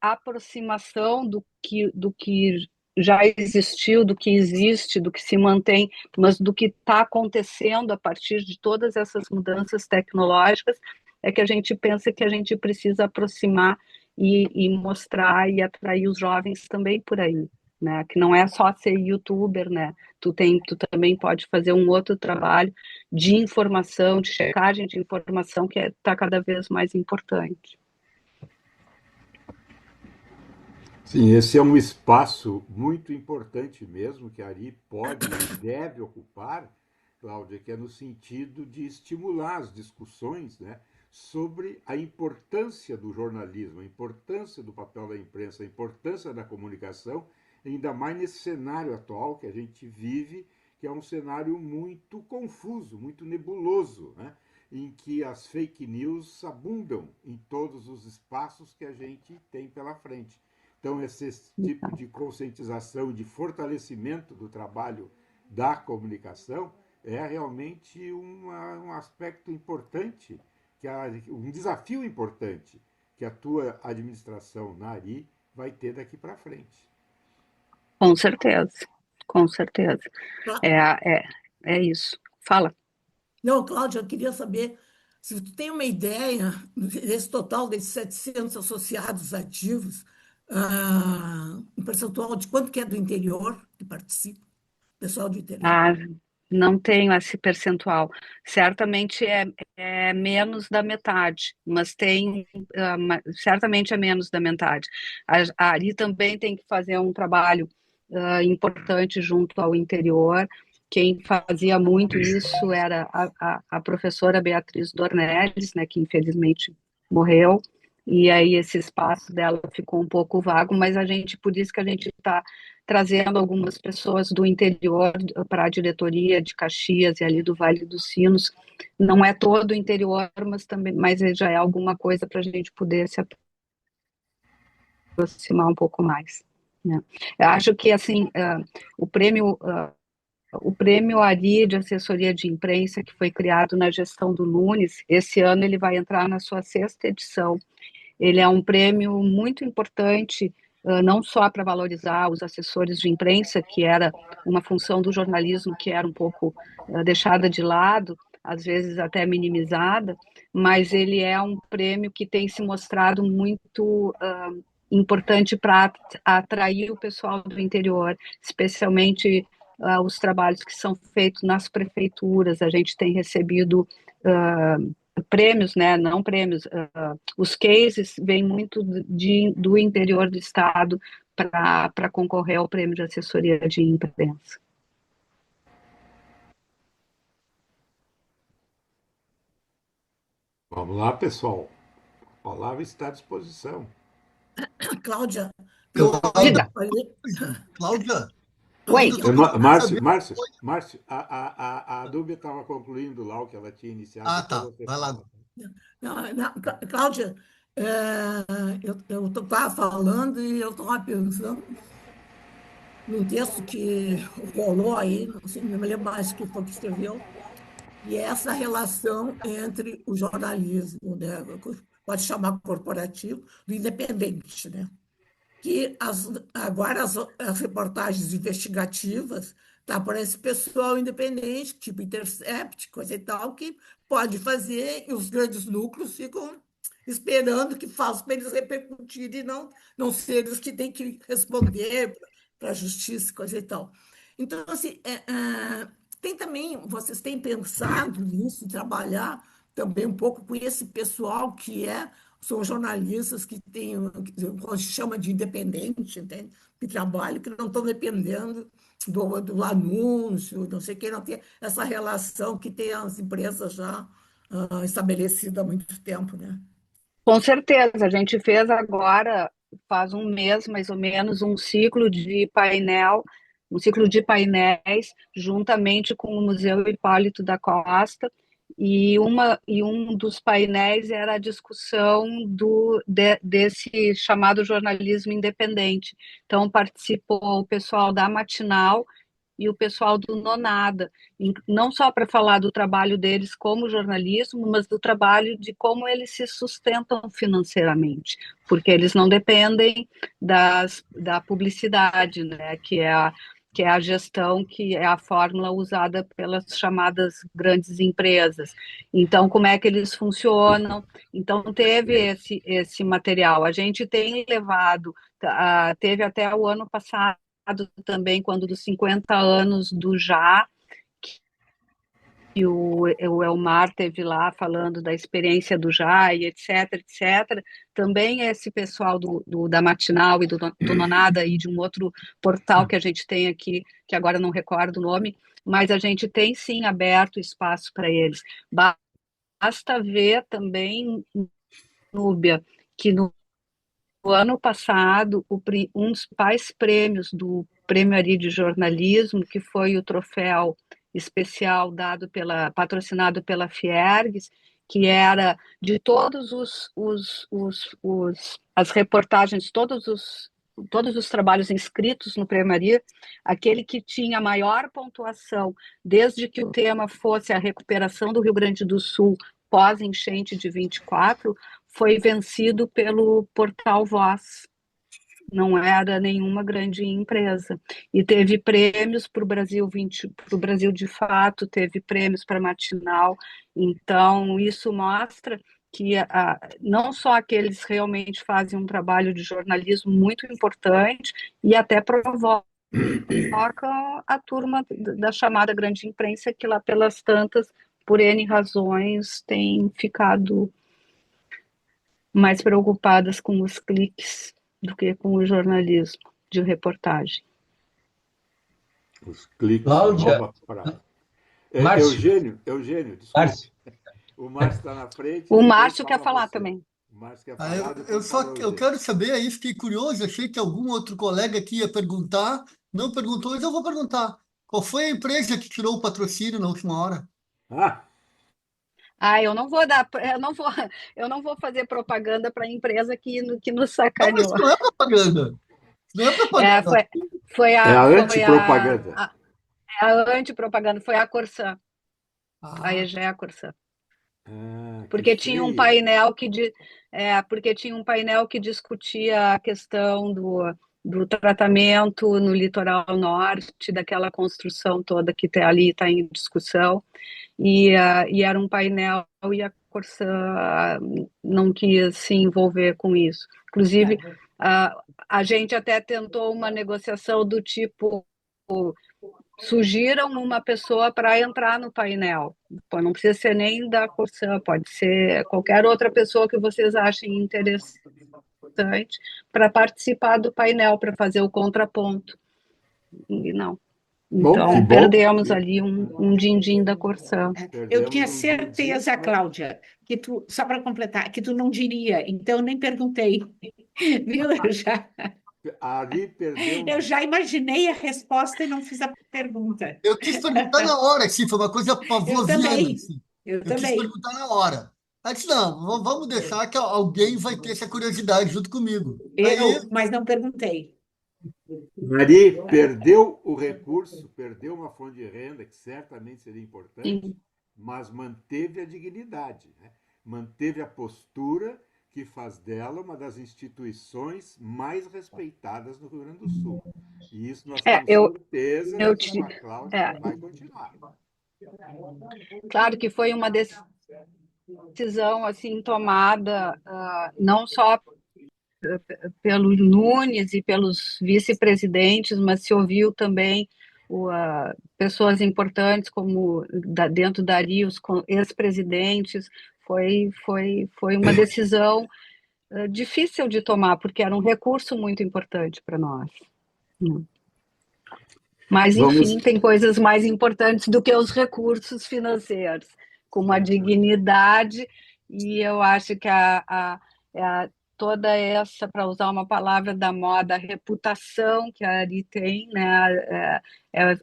aproximação do que já existiu, do que existe, do que se mantém, mas do que está acontecendo a partir de todas essas mudanças tecnológicas, é que a gente pensa que a gente precisa aproximar e mostrar e atrair os jovens também por aí, né? Que não é só ser youtuber, né? Tu também pode fazer um outro trabalho de informação, de checagem de informação, que está cada vez mais importante. Sim, esse é um espaço muito importante mesmo que a Ari pode e deve ocupar, Cláudia, que é no sentido de estimular as discussões, né, sobre a importância do jornalismo, a importância do papel da imprensa, a importância da comunicação, ainda mais nesse cenário atual que a gente vive, que é um cenário muito confuso, muito nebuloso, né, em que as fake news abundam em todos os espaços que a gente tem pela frente. Então, esse tipo de conscientização, de fortalecimento do trabalho da comunicação é realmente um aspecto importante, um desafio importante que a tua administração na Ari vai ter daqui para frente. Com certeza, com certeza. É isso. Fala. Não, Cláudia, eu queria saber se tu tem uma ideia desse total desses 700 associados ativos, um percentual de quanto que é do interior que participa, pessoal do interior. Não tenho esse percentual. Certamente é menos da metade, mas certamente é menos da metade. A Ari também tem que fazer um trabalho importante junto ao interior. quem fazia muito isso era a professora Beatriz Dornelles, né, que infelizmente morreu, e aí esse espaço dela ficou um pouco vago, mas por isso que a gente está trazendo algumas pessoas do interior para a diretoria de Caxias e ali do Vale dos Sinos. Não é todo o interior, mas já é alguma coisa para a gente poder se aproximar um pouco mais, né? Eu acho que assim o prêmio Ari de assessoria de imprensa, que foi criado na gestão do Nunes, esse ano ele vai entrar na sua 6ª edição. Ele é um prêmio muito importante, não só para valorizar os assessores de imprensa, que era uma função do jornalismo que era um pouco deixada de lado, às vezes até minimizada, mas ele é um prêmio que tem se mostrado muito importante para atrair o pessoal do interior, especialmente os trabalhos que são feitos nas prefeituras. A gente tem recebido prêmios, né? Não prêmios, os cases vêm muito do interior do estado para concorrer ao prêmio de assessoria de imprensa. Vamos lá, pessoal. A palavra está à disposição. Cláudia, Diga. Cláudia, Oi. Márcio, a Dúbia estava concluindo lá o que ela tinha iniciado. Tá. Vai lá. Cláudia, eu estava falando e eu estava pensando num texto que rolou aí, não sei, não me lembro mais quem foi que escreveu, e é essa relação entre o jornalismo, né, pode chamar corporativo, do independente, né? Que agora as reportagens investigativas tá para esse pessoal independente, tipo Intercept, coisa e tal, que pode fazer, e os grandes núcleos ficam esperando que façam para eles repercutirem e não ser eles que têm que responder para a justiça, coisa e tal. Então, assim, tem também, vocês têm pensado nisso, trabalhar também um pouco com esse pessoal são jornalistas que têm, que se chama de independente, entende? Que trabalham, que não estão dependendo do anúncio, não sei quem, não tem essa relação que tem as empresas já estabelecida há muito tempo, né? Com certeza, a gente fez agora, faz um mês mais ou menos, um ciclo de painéis, juntamente com o Museu Hipólito da Costa, e um dos painéis era a discussão desse chamado jornalismo independente. Então, participou o pessoal da Matinal e o pessoal do Nonada, não só para falar do trabalho deles como jornalismo, mas do trabalho de como eles se sustentam financeiramente, porque eles não dependem da publicidade, né, que é a gestão, que é a fórmula usada pelas chamadas grandes empresas. Então, como é que eles funcionam? Então, teve esse material. A gente tem levado, teve até o ano passado também, quando dos 50 anos do Já, que o Elmar teve lá falando da experiência do Já, e etc. Também esse pessoal da Matinal e do Nonada e de um outro portal que a gente tem aqui, que agora não recordo o nome, mas a gente tem sim aberto espaço para eles. Basta ver também, Núbia, que no ano passado, um dos principais prêmios do Prêmio Ari de Jornalismo, que foi o troféu especial patrocinado pela Fiergues, que era de todos as reportagens, todos os trabalhos inscritos no Prêmio Ari, aquele que tinha a maior pontuação, desde que o tema fosse a recuperação do Rio Grande do Sul pós-enchente de 24, foi vencido pelo Portal Voz. Não era nenhuma grande empresa. E teve prêmios para o Brasil de Fato, teve prêmios para Matinal. Então, isso mostra que não só aqueles realmente fazem um trabalho de jornalismo muito importante e até provocam a turma da chamada grande imprensa, que lá pelas tantas, por N razões, tem ficado mais preocupadas com os cliques do que com o jornalismo de reportagem. Os cliques, Cláudia, nova frase. Márcio, Eugênio, desculpe. Márcio, O Márcio está na frente. O depois Márcio quer fala falar você. também. O Márcio quer Ah, falar, eu depois fala o eu Eugênio. quero saber aí, fiquei curioso, achei que algum outro colega aqui ia perguntar, não perguntou, mas eu vou perguntar. Qual foi a empresa que tirou o patrocínio na última hora? Ah, Eu não vou eu não vou fazer propaganda para a empresa que nos Não, mas sacaneou. isso não é propaganda. Isso não é É, propaganda. foi é a foi antipropaganda. a antipropaganda, foi a Corsã, a Ah, EGEA Corsã. Que Porque tinha um feio. painel porque tinha um painel que discutia a questão do tratamento no litoral norte, daquela construção toda que ali está em discussão, e era um painel e a Corsã não quis se envolver com isso. Inclusive, a gente até tentou uma negociação do tipo, sugiram uma pessoa para entrar no painel. Pô, não precisa ser nem da Corsã, pode ser qualquer outra pessoa que vocês achem interessante para participar do painel, para fazer o contraponto. E não. Bom, que Então, bom. perdemos ali um din-din da Corsã. Eu tinha Perdemos um din-din, certeza, mas Cláudia, que tu, só para completar, que tu não diria, então eu nem perguntei. Viu? a Ari perdeu Eu um. já imaginei a resposta e não fiz a pergunta. eu quis perguntar na hora, assim, foi uma coisa Eu pavloviana, também, assim. eu Eu quis também. perguntar na hora. Aí disse, não, vamos deixar que alguém vai ter essa curiosidade junto comigo. Aí, Mas não perguntei. Ari perdeu o recurso, perdeu uma fonte de renda que certamente seria importante, Sim. mas manteve a dignidade, né? Manteve a postura que faz dela uma das instituições mais respeitadas no Rio Grande do Sul. E isso nós temos Eu, certeza eu que com a Cláudia é, vai continuar. claro que foi uma decisão assim tomada não só pelo Nunes e pelos vice-presidentes, mas se ouviu também pessoas importantes como dentro da ARI, os ex-presidentes. Foi uma decisão difícil de tomar, porque era um recurso muito importante para nós. Mas, Vamos. enfim, tem coisas mais importantes do que os recursos financeiros, como a dignidade, e eu acho que toda essa, para usar uma palavra da moda, a reputação que a Ari tem, né,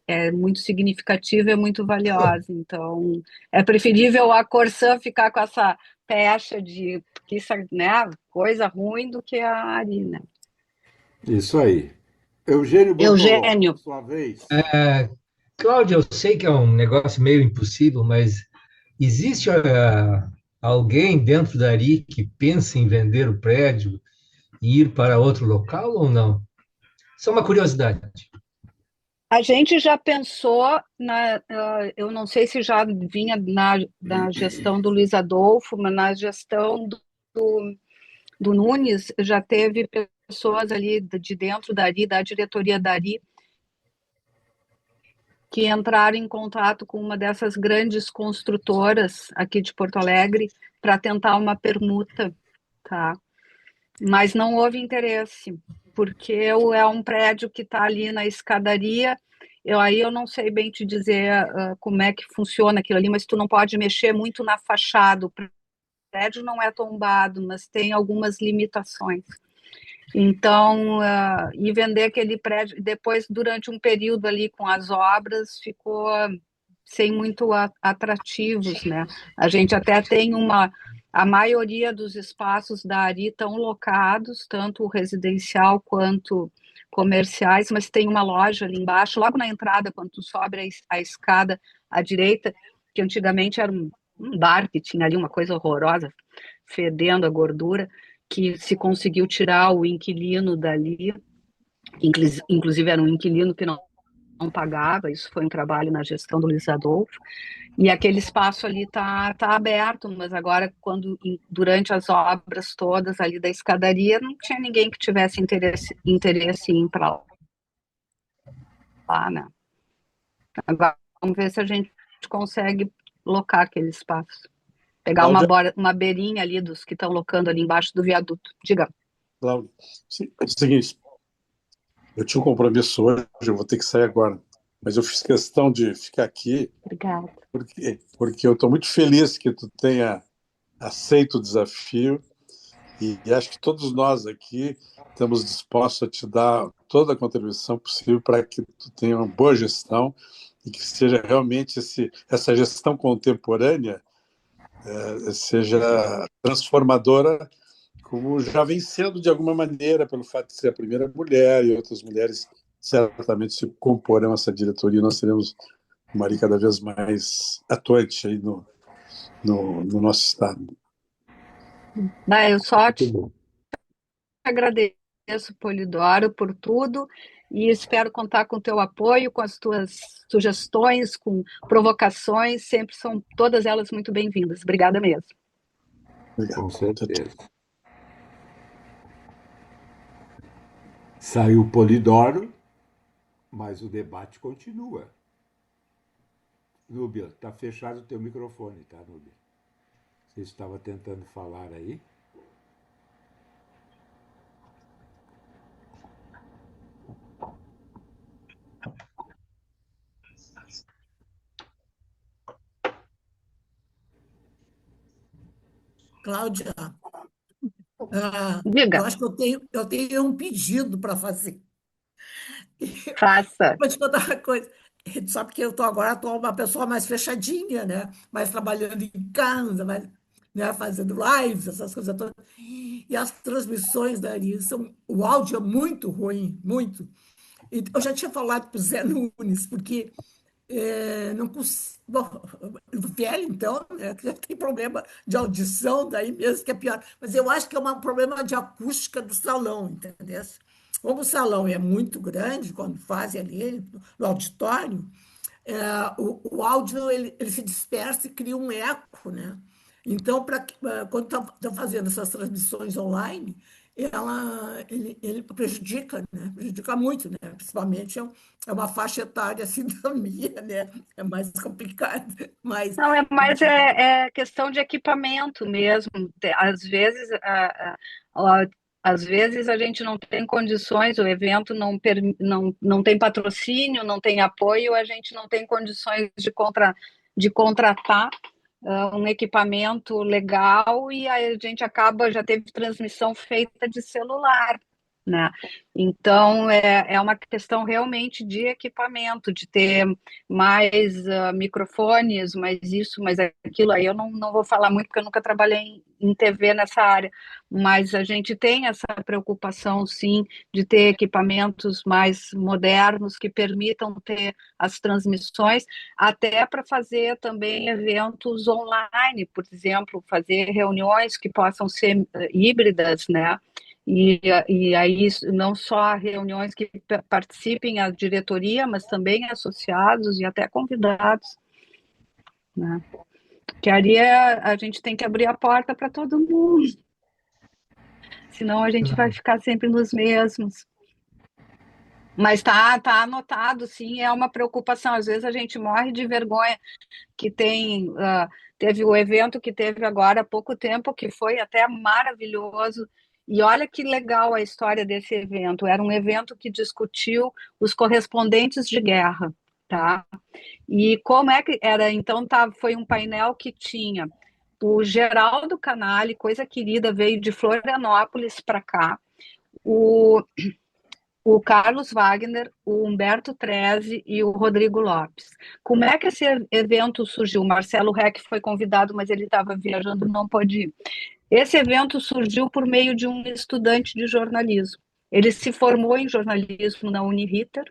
é muito significativa, é muito valiosa. Então, é preferível a Corsã ficar com essa pecha de que isso, né, coisa ruim do que a Ari, né? Isso aí. Eugênio Bortolom, Eugênio. sua vez. Cláudia, eu sei que é um negócio meio impossível, mas existe alguém dentro da ARI que pensa em vender o prédio e ir para outro local ou não? Só uma curiosidade. A gente já pensou eu não sei se já vinha na gestão do Luiz Adolfo, mas na gestão do Nunes já teve pessoas ali de dentro da ARI, da diretoria da ARI, que entraram em contato com uma dessas grandes construtoras aqui de Porto Alegre para tentar uma permuta, tá? Mas não houve interesse, porque é um prédio que está ali na escadaria. Eu não sei bem te dizer como é que funciona aquilo ali, mas tu não pode mexer muito na fachada. O prédio não é tombado, mas tem algumas limitações. Então, e vender aquele prédio, depois, durante um período ali com as obras, ficou sem muito atrativos, né? A gente até tem a maioria dos espaços da ARI estão locados, tanto residencial quanto comerciais, mas tem uma loja ali embaixo, logo na entrada, quando tu sobe a escada à direita, que antigamente era um bar que tinha ali uma coisa horrorosa, fedendo a gordura, que se conseguiu tirar o inquilino dali, inclusive era um inquilino que não pagava, isso foi um trabalho na gestão do Luiz Adolfo, e aquele espaço ali tá aberto, mas agora, durante as obras todas ali da escadaria, não tinha ninguém que tivesse interesse em ir para lá, né? Agora, vamos ver se a gente consegue locar aquele espaço. Pegar Cláudia, uma beirinha ali dos que estão locando ali embaixo do viaduto. Diga. Cláudia, sim, é o seguinte, eu tinha um compromisso hoje, eu vou ter que sair agora. mas eu fiz questão de ficar aqui Obrigada. porque eu estou muito feliz que tu tenha aceito o desafio e acho que todos nós aqui estamos dispostos a te dar toda a contribuição possível para que tu tenha uma boa gestão e que seja realmente essa gestão contemporânea seja transformadora, como já vem sendo de alguma maneira, pelo fato de ser a primeira mulher, e outras mulheres certamente se comporão essa diretoria, nós teremos uma Ari cada vez mais atuante aí no nosso estado. Eu só te agradeço, Polidoro, por tudo e espero contar com o teu apoio, com as tuas sugestões, com provocações, sempre são todas elas muito bem-vindas. Obrigada mesmo. Obrigado. Com certeza. Saiu o Polidoro, mas o debate continua. Núbia, está fechado o teu microfone, tá, Núbia? Você estava tentando falar aí? Cláudia, Diga. eu acho que eu tenho um pedido para fazer. Faça. Vou te contar uma coisa. Só porque agora estou uma pessoa mais fechadinha, né? Mais trabalhando em casa, mais, né? Fazendo lives, essas coisas todas. E as transmissões dali o áudio é muito ruim, muito. Eu já tinha falado para o Zé Nunes, porque não consigo. Bom, o velho, então, né, que já tem problema de audição, daí mesmo que é pior. Mas eu acho que é um problema de acústica do salão, entendeu? Como o salão é muito grande, quando fazem ali no auditório, o áudio ele se dispersa e cria um eco, né? Então, quando estão fazendo essas transmissões online, ele prejudica, né? Prejudica muito, né? Principalmente é uma faixa etária assim da minha, né? É mais complicado, mas Não, mas é questão de equipamento mesmo. Às vezes a gente não tem condições, o evento não tem patrocínio, não tem apoio, a gente não tem condições de contratar um equipamento legal e a gente já teve transmissão feita de celular, né? Então, é uma questão realmente de equipamento, de ter mais microfones, mais isso, mais aquilo. Aí eu não vou falar muito, porque eu nunca trabalhei em TV nessa área, mas a gente tem essa preocupação, sim, de ter equipamentos mais modernos que permitam ter as transmissões, até para fazer também eventos online, por exemplo, fazer reuniões que possam ser híbridas, né? E aí, não só reuniões que participem a diretoria, mas também associados e até convidados, né? Que ali a gente tem que abrir a porta para todo mundo, senão a gente vai ficar sempre nos mesmos. Mas tá anotado, sim, é uma preocupação. Às vezes a gente morre de vergonha que teve o evento que teve agora há pouco tempo, que foi até maravilhoso. E olha que legal a história desse evento. Era um evento que discutiu os correspondentes de guerra, tá? E como é que era? Então, foi um painel que tinha o Geraldo Canali, coisa querida, veio de Florianópolis para cá, o Carlos Wagner, o Humberto Treze e o Rodrigo Lopes. Como é que esse evento surgiu? O Marcelo Reck foi convidado, mas ele estava viajando e não pôde ir. Esse evento surgiu por meio de um estudante de jornalismo. Ele se formou em jornalismo na Uniriter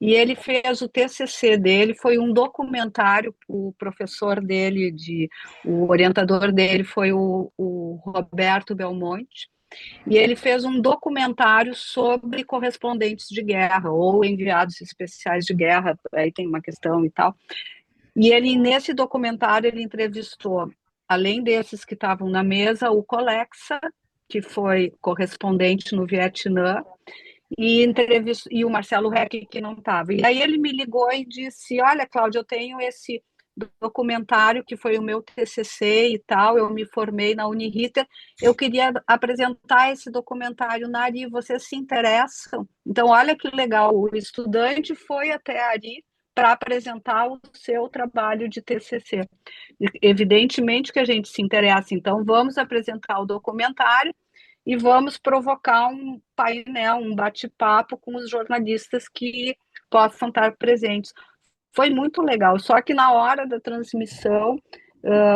e ele fez o TCC dele, foi um documentário, o professor dele, o orientador dele foi o Roberto Belmonte, e ele fez um documentário sobre correspondentes de guerra ou enviados especiais de guerra, aí tem uma questão e tal. E ele, nesse documentário, ele entrevistou, além desses que estavam na mesa, o Colexa, que foi correspondente no Vietnã, e o Marcelo Reck, que não estava. E aí ele me ligou e disse, olha, Cláudia, eu tenho esse documentário que foi o meu TCC e tal, eu me formei na Uniriter, eu queria apresentar esse documentário na Ari, vocês se interessam? Então, olha que legal, o estudante foi até a Ari para apresentar o seu trabalho de TCC. Evidentemente que a gente se interessa, então vamos apresentar o documentário e vamos provocar um painel, um bate-papo com os jornalistas que possam estar presentes. Foi muito legal, só que na hora da transmissão,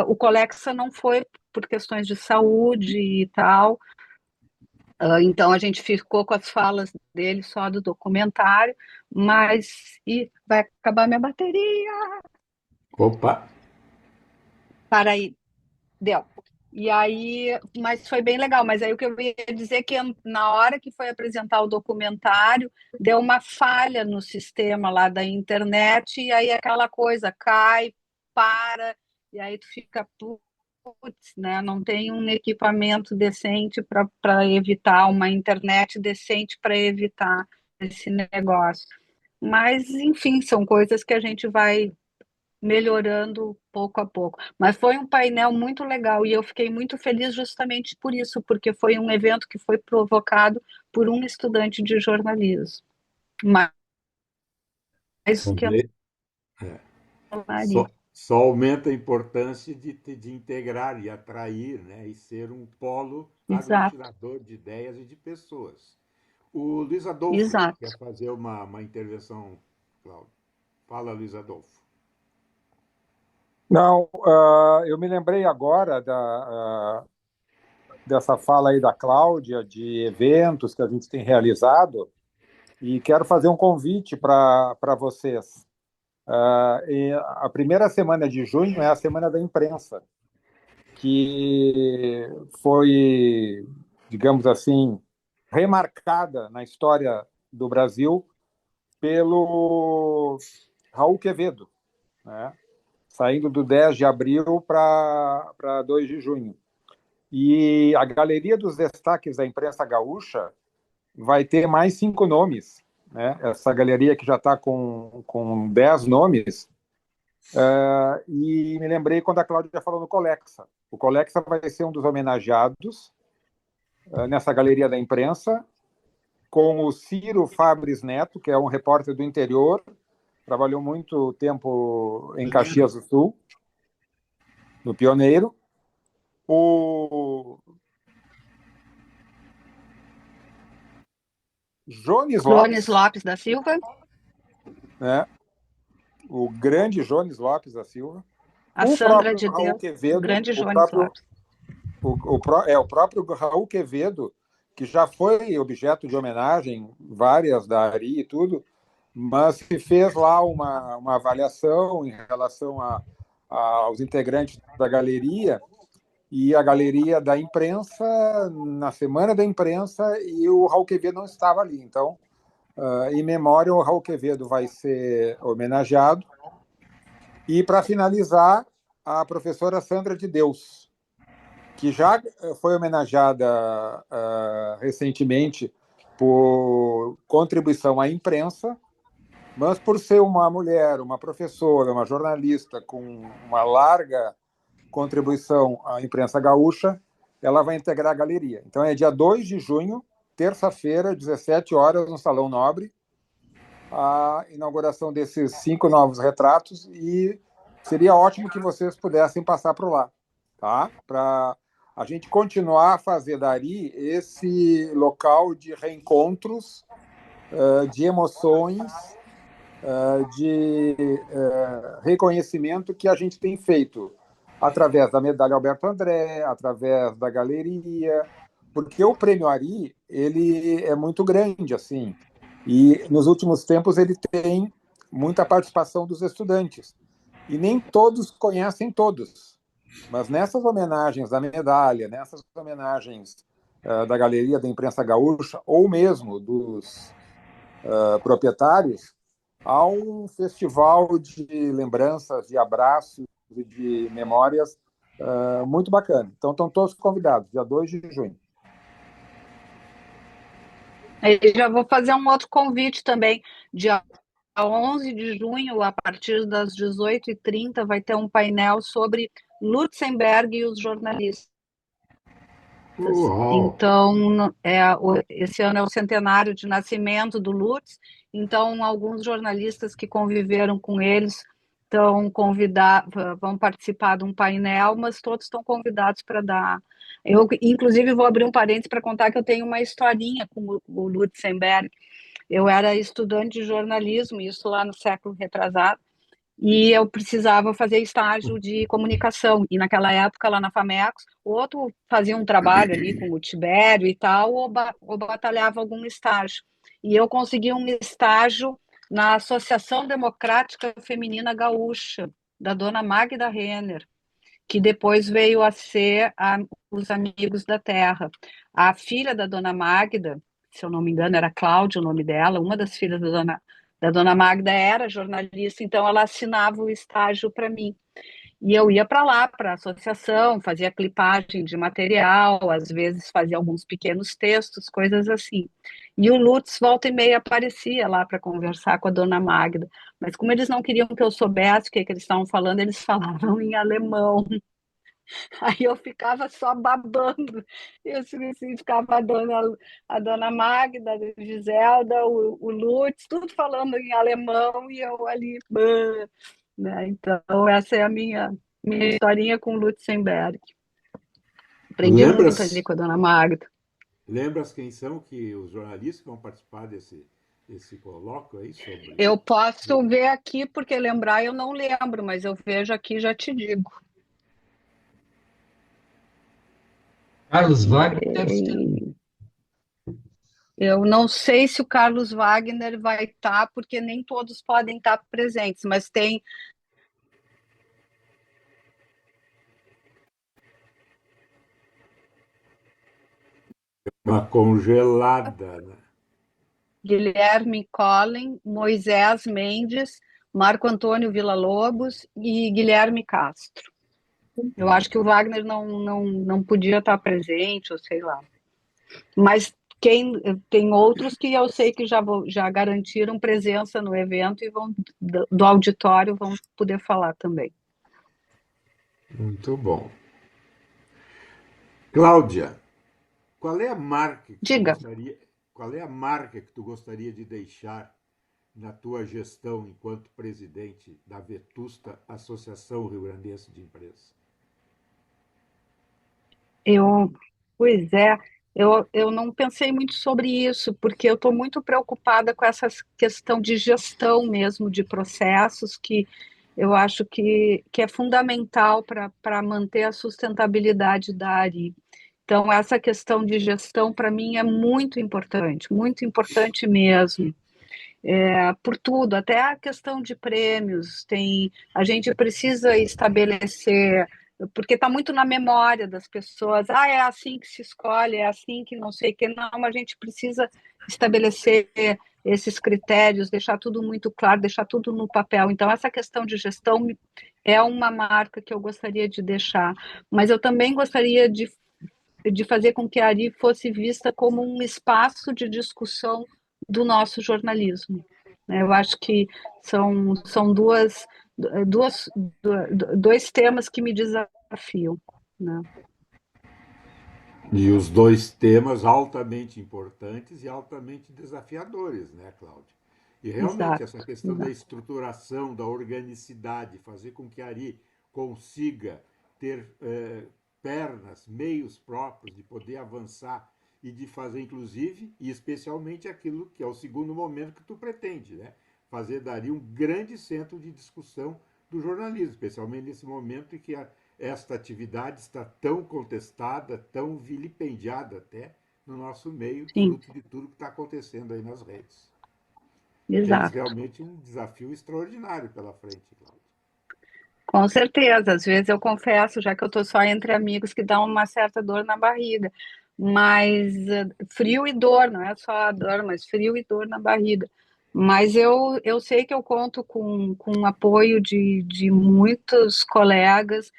o Colexa não foi por questões de saúde e tal, então a gente ficou com as falas dele só do documentário, mas vai acabar minha bateria. Opa! Para aí, deu. E aí, mas foi bem legal. Mas aí o que eu ia dizer é que na hora que foi apresentar o documentário, deu uma falha no sistema lá da internet, e aí aquela coisa cai, para, e aí tu fica, putz, né? Não tem um equipamento decente para evitar, uma internet decente para evitar esse negócio. Mas, enfim, são coisas que a gente vai melhorando pouco a pouco. Mas foi um painel muito legal e eu fiquei muito feliz justamente por isso, porque foi um evento que foi provocado por um estudante de jornalismo. Mais que a Maria. Só aumenta a importância de integrar e atrair, né, e ser um polo aglutinador de ideias e de pessoas. O Luiz Adolfo quer fazer uma intervenção, Cláudio. Fala, Luiz Adolfo. Não, eu me lembrei agora dessa fala aí da Cláudia, de eventos que a gente tem realizado, e quero fazer um convite para vocês. A primeira semana de junho é a Semana da Imprensa, que foi, digamos assim, remarcada na história do Brasil pelo Raul Quevedo, né? Saindo do 10 de abril para 2 de junho. E a Galeria dos Destaques da Imprensa Gaúcha vai ter mais 5 nomes, né? Essa galeria que já está com 10 nomes. E me lembrei quando a Cláudia falou no Colexa. O Colexa vai ser um dos homenageados nessa Galeria da Imprensa, com o Ciro Fabris Neto, que é um repórter do interior, trabalhou muito tempo em Caxias do Sul, no Pioneiro. O Jones Lopes da Silva. Né? O grande Jones Lopes da Silva. A Sandra de Deus, Quevedo, o grande Jones Lopes. O próprio Raul Quevedo, que já foi objeto de homenagem, várias da Ari e tudo, mas se fez lá uma avaliação em relação aos integrantes da galeria, e a Galeria da Imprensa, na Semana da Imprensa, e o Raul Quevedo não estava ali. Então, em memória, o Raul Quevedo vai ser homenageado. E, para finalizar, a professora Sandra de Deus, que já foi homenageada recentemente por contribuição à imprensa, mas por ser uma mulher, uma professora, uma jornalista com uma larga contribuição à imprensa gaúcha, ela vai integrar a galeria. Então é dia 2 de junho, terça-feira, 17 horas, no Salão Nobre, a inauguração desses 5 novos retratos, e seria ótimo que vocês pudessem passar por lá, tá? Para a gente continuar a fazer da Ari esse local de reencontros, de emoções, de reconhecimento que a gente tem feito através da medalha Alberto André, através da galeria, porque o Prêmio Ari, ele é muito grande, assim, e nos últimos tempos ele tem muita participação dos estudantes, e nem todos conhecem todos, mas nessas homenagens da medalha, nessas homenagens da Galeria da Imprensa Gaúcha, ou mesmo dos proprietários, há um festival de lembranças, de abraços, de memórias muito bacana. Então, estão todos convidados, dia 2 de junho. Eu já vou fazer um outro convite também. Dia 11 de junho, a partir das 18h30, vai ter um painel sobre Lutzenberg e os jornalistas. Uau! Então, esse ano é o centenário de nascimento do Lutz, então alguns jornalistas que conviveram com eles estão convidados, vão participar de um painel, mas todos estão convidados para dar. Eu, inclusive, vou abrir um parênteses para contar que eu tenho uma historinha com o Lutzenberg. Eu era estudante de jornalismo, isso lá no século retrasado, e eu precisava fazer estágio de comunicação. E naquela época, lá na Famecos, o outro fazia um trabalho ali com o Tibério e tal, ou batalhava algum estágio. E eu consegui um estágio na Associação Democrática Feminina Gaúcha, da dona Magda Renner, que depois veio a ser os Amigos da Terra. A filha da dona Magda, se eu não me engano, era Cláudia o nome dela, uma das filhas da dona Magda era jornalista, então ela assinava o estágio para mim. E eu ia para lá, para a associação, fazia clipagem de material, às vezes fazia alguns pequenos textos, coisas assim. E o Lutz, volta e meia, aparecia lá para conversar com a dona Magda. Mas como eles não queriam que eu soubesse o que eles estavam falando, eles falavam em alemão. Aí eu ficava só babando. Eu assim, ficava a dona Magda, a Giselda, o Lutz, tudo falando em alemão e eu ali. Né? Então, essa é a minha historinha com o Lutzenberg. Aprendi muito ali Lembras, com a dona Magda. lembras quem são que os jornalistas que vão participar desse colóquio aí sobre. Eu posso ver aqui, porque lembrar eu não lembro, mas eu vejo aqui e já te digo. Carlos Wagner deve ser. Eu não sei se o Carlos Wagner vai estar, porque nem todos podem estar presentes, mas tem Uma congelada, né? Guilherme Collin, Moisés Mendes, Marco Antônio Villa-Lobos e Guilherme Castro. Eu acho que o Wagner não podia estar presente, ou sei lá. Mas tem outros que eu sei que já garantiram presença no evento e vão do auditório vão poder falar também. Muito bom. Cláudia, qual é a marca que tu Diga. qual é a marca que tu gostaria de deixar na tua gestão enquanto presidente da Vetusta Associação Rio Grandense de Imprensa? Pois é, eu não pensei muito sobre isso, porque eu estou muito preocupada com essa questão de gestão mesmo de processos, que eu acho que é fundamental para manter a sustentabilidade da ARI. Então, essa questão de gestão, para mim, é muito importante mesmo. Por tudo, até a questão de prêmios, a gente precisa estabelecer, porque está muito na memória das pessoas, é assim que se escolhe, é assim que não sei o que, não, a gente precisa estabelecer esses critérios, deixar tudo muito claro, deixar tudo no papel. Então, essa questão de gestão é uma marca que eu gostaria de deixar, mas eu também gostaria de fazer com que a ARI fosse vista como um espaço de discussão do nosso jornalismo. Eu acho que são dois temas que me desafiam. Né? E os dois temas altamente importantes e altamente desafiadores, né, Cláudia? E realmente essa questão da estruturação, da organicidade, fazer com que a ARI consiga ter pernas, meios próprios de poder avançar e de fazer, inclusive, e especialmente aquilo que é o segundo momento que tu pretende, né? Fazer da ARI um grande centro de discussão do jornalismo, especialmente nesse momento em que esta atividade está tão contestada, tão vilipendiada até no nosso meio, fruto de tudo que está acontecendo aí nas redes. Exato. Tens realmente um desafio extraordinário pela frente, Cláudia. Com certeza, às vezes eu confesso, já que eu estou só entre amigos, que dá uma certa dor na barriga, mas frio e dor, não é só a dor, mas frio e dor na barriga. Mas eu sei que eu conto com o apoio de muitos colegas,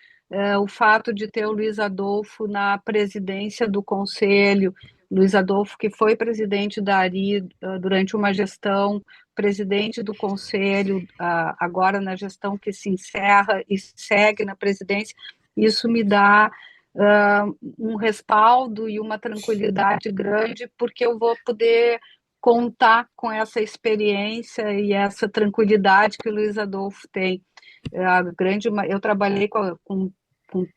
o fato de ter o Luiz Adolfo na presidência do conselho, Luiz Adolfo, que foi presidente da ARI durante uma gestão, presidente do conselho, agora na gestão que se encerra e segue na presidência, isso me dá um respaldo e uma tranquilidade grande, porque eu vou poder contar com essa experiência e essa tranquilidade que o Luiz Adolfo tem. Eu trabalhei com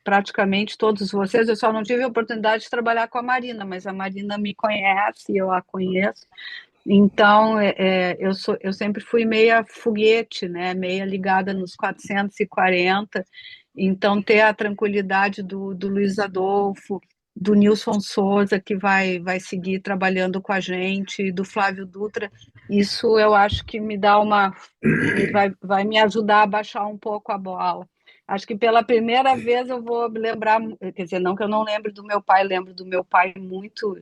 praticamente todos vocês, eu só não tive a oportunidade de trabalhar com a Marina, mas a Marina me conhece, eu a conheço. Então, eu sempre fui meia foguete, né? Meia ligada nos 440. Então, ter a tranquilidade do Luiz Adolfo, do Nilson Souza, que vai seguir trabalhando com a gente, do Flávio Dutra, isso eu acho que me dá vai me ajudar a baixar um pouco a bola. Acho que pela primeira vez eu vou me lembrar, quer dizer, não que eu não lembre do meu pai, lembro do meu pai muito,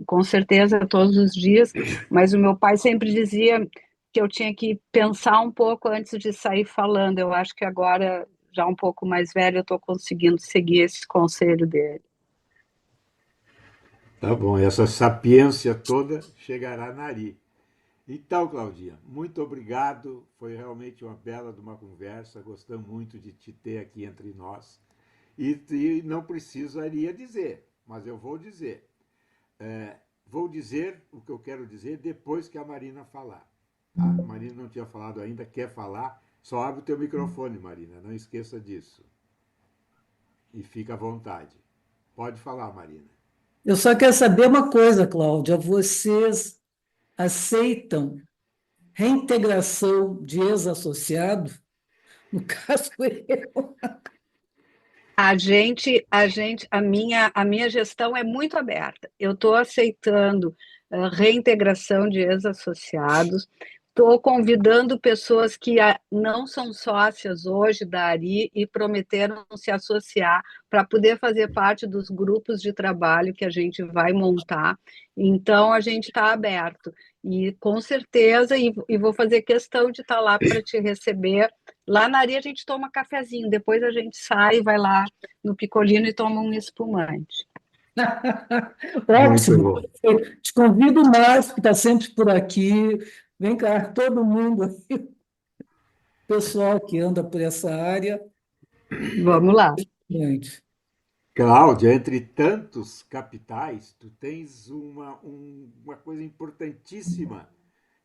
com certeza, todos os dias, mas o meu pai sempre dizia que eu tinha que pensar um pouco antes de sair falando. Eu acho que agora, já um pouco mais velho, eu estou conseguindo seguir esse conselho dele. Tá bom, essa sapiência toda chegará na Ari. Então, Claudinha, muito obrigado. Foi realmente uma bela de uma conversa. Gostamos muito de te ter aqui entre nós. E não precisaria dizer, mas eu vou dizer. Vou dizer o que eu quero dizer depois que a Marina falar. Tá? A Marina não tinha falado ainda, quer falar? Só abre o teu microfone, Marina, não esqueça disso. E fica à vontade. Pode falar, Marina. Eu só quero saber uma coisa, Cláudia. Vocês aceitam reintegração de ex-associado? No caso, eu. A minha gestão é muito aberta. Eu estou aceitando reintegração de ex-associados, estou convidando pessoas que não são sócias hoje da ARI e prometeram se associar para poder fazer parte dos grupos de trabalho que a gente vai montar. Então, a gente está aberto. E com certeza, e vou fazer questão de estar lá para te receber. Lá na ARI a gente toma cafezinho, depois a gente sai, vai lá no Picolino e toma um espumante. Ótimo. Eu te convido mais, que está sempre por aqui. Vem cá, todo mundo aí, pessoal que anda por essa área. Vamos lá. Gente. Cláudia, entre tantos capitais, tu tens uma coisa importantíssima,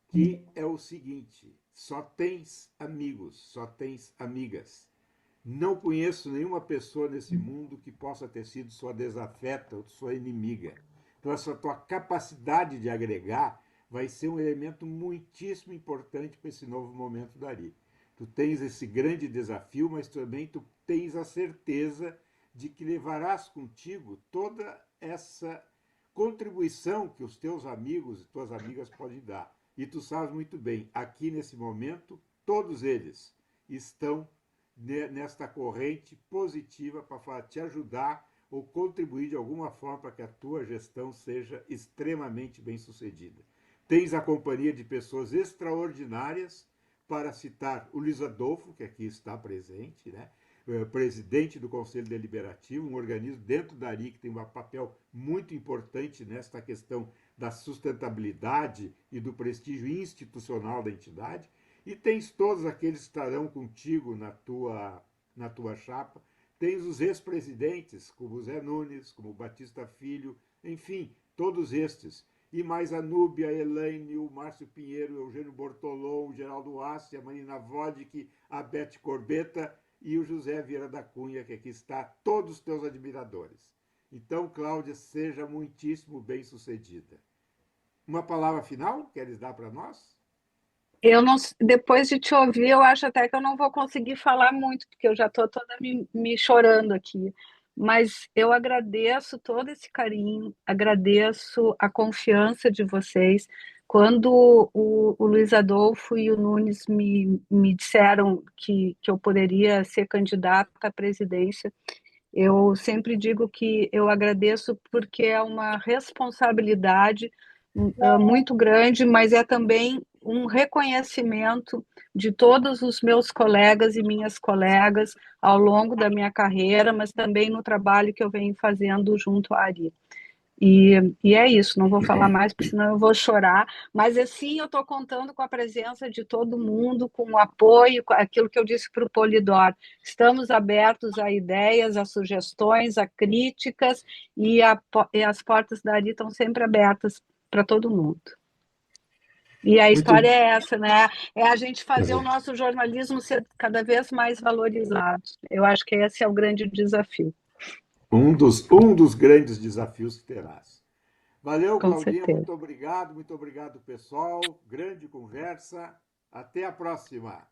que é o seguinte: só tens amigos, só tens amigas. Não conheço nenhuma pessoa nesse mundo que possa ter sido sua desafeta ou sua inimiga. Então, essa tua capacidade de agregar vai ser um elemento muitíssimo importante para esse novo momento da Ari. Tu tens esse grande desafio, mas também tu tens a certeza de que levarás contigo toda essa contribuição que os teus amigos e tuas amigas podem dar. E tu sabes muito bem, aqui nesse momento, todos eles estão nesta corrente positiva para te ajudar ou contribuir de alguma forma para que a tua gestão seja extremamente bem sucedida. Tens a companhia de pessoas extraordinárias, para citar o Luiz Adolfo, que aqui está presente, né? Presidente do Conselho Deliberativo, um organismo dentro da ARI que tem um papel muito importante nesta questão da sustentabilidade e do prestígio institucional da entidade. E tens todos aqueles que estarão contigo na tua chapa. Tens os ex-presidentes, como o Zé Nunes, como o Batista Filho, enfim, todos estes. E mais a Núbia, a Elaine, o Márcio Pinheiro, o Eugênio Bortolom, o Geraldo Assi, a Marina Vodek, a Beth Corbetta e o José Vieira da Cunha, que aqui está, todos os teus admiradores. Então, Cláudia, seja muitíssimo bem-sucedida. Uma palavra final queres dar para nós? Depois de te ouvir, eu acho até que eu não vou conseguir falar muito, porque eu já estou toda me chorando aqui. Mas eu agradeço todo esse carinho, agradeço a confiança de vocês. Quando o Luiz Adolfo e o Nunes me disseram que eu poderia ser candidata à presidência, eu sempre digo que eu agradeço porque é uma responsabilidade muito grande, mas é também um reconhecimento de todos os meus colegas e minhas colegas ao longo da minha carreira, mas também no trabalho que eu venho fazendo junto à ARI. E é isso, não vou falar mais, porque senão eu vou chorar. Mas assim, eu estou contando com a presença de todo mundo, com o apoio, com aquilo que eu disse para o Polidor. Estamos abertos a ideias, a sugestões, a críticas, e as portas da Ari estão sempre abertas para todo mundo. E a história é essa, né? É a gente fazer o nosso jornalismo ser cada vez mais valorizado. Eu acho que esse é o grande desafio. Um dos grandes desafios que terás. Valeu, Com Claudinha, certeza. muito obrigado, pessoal. Grande conversa. Até a próxima.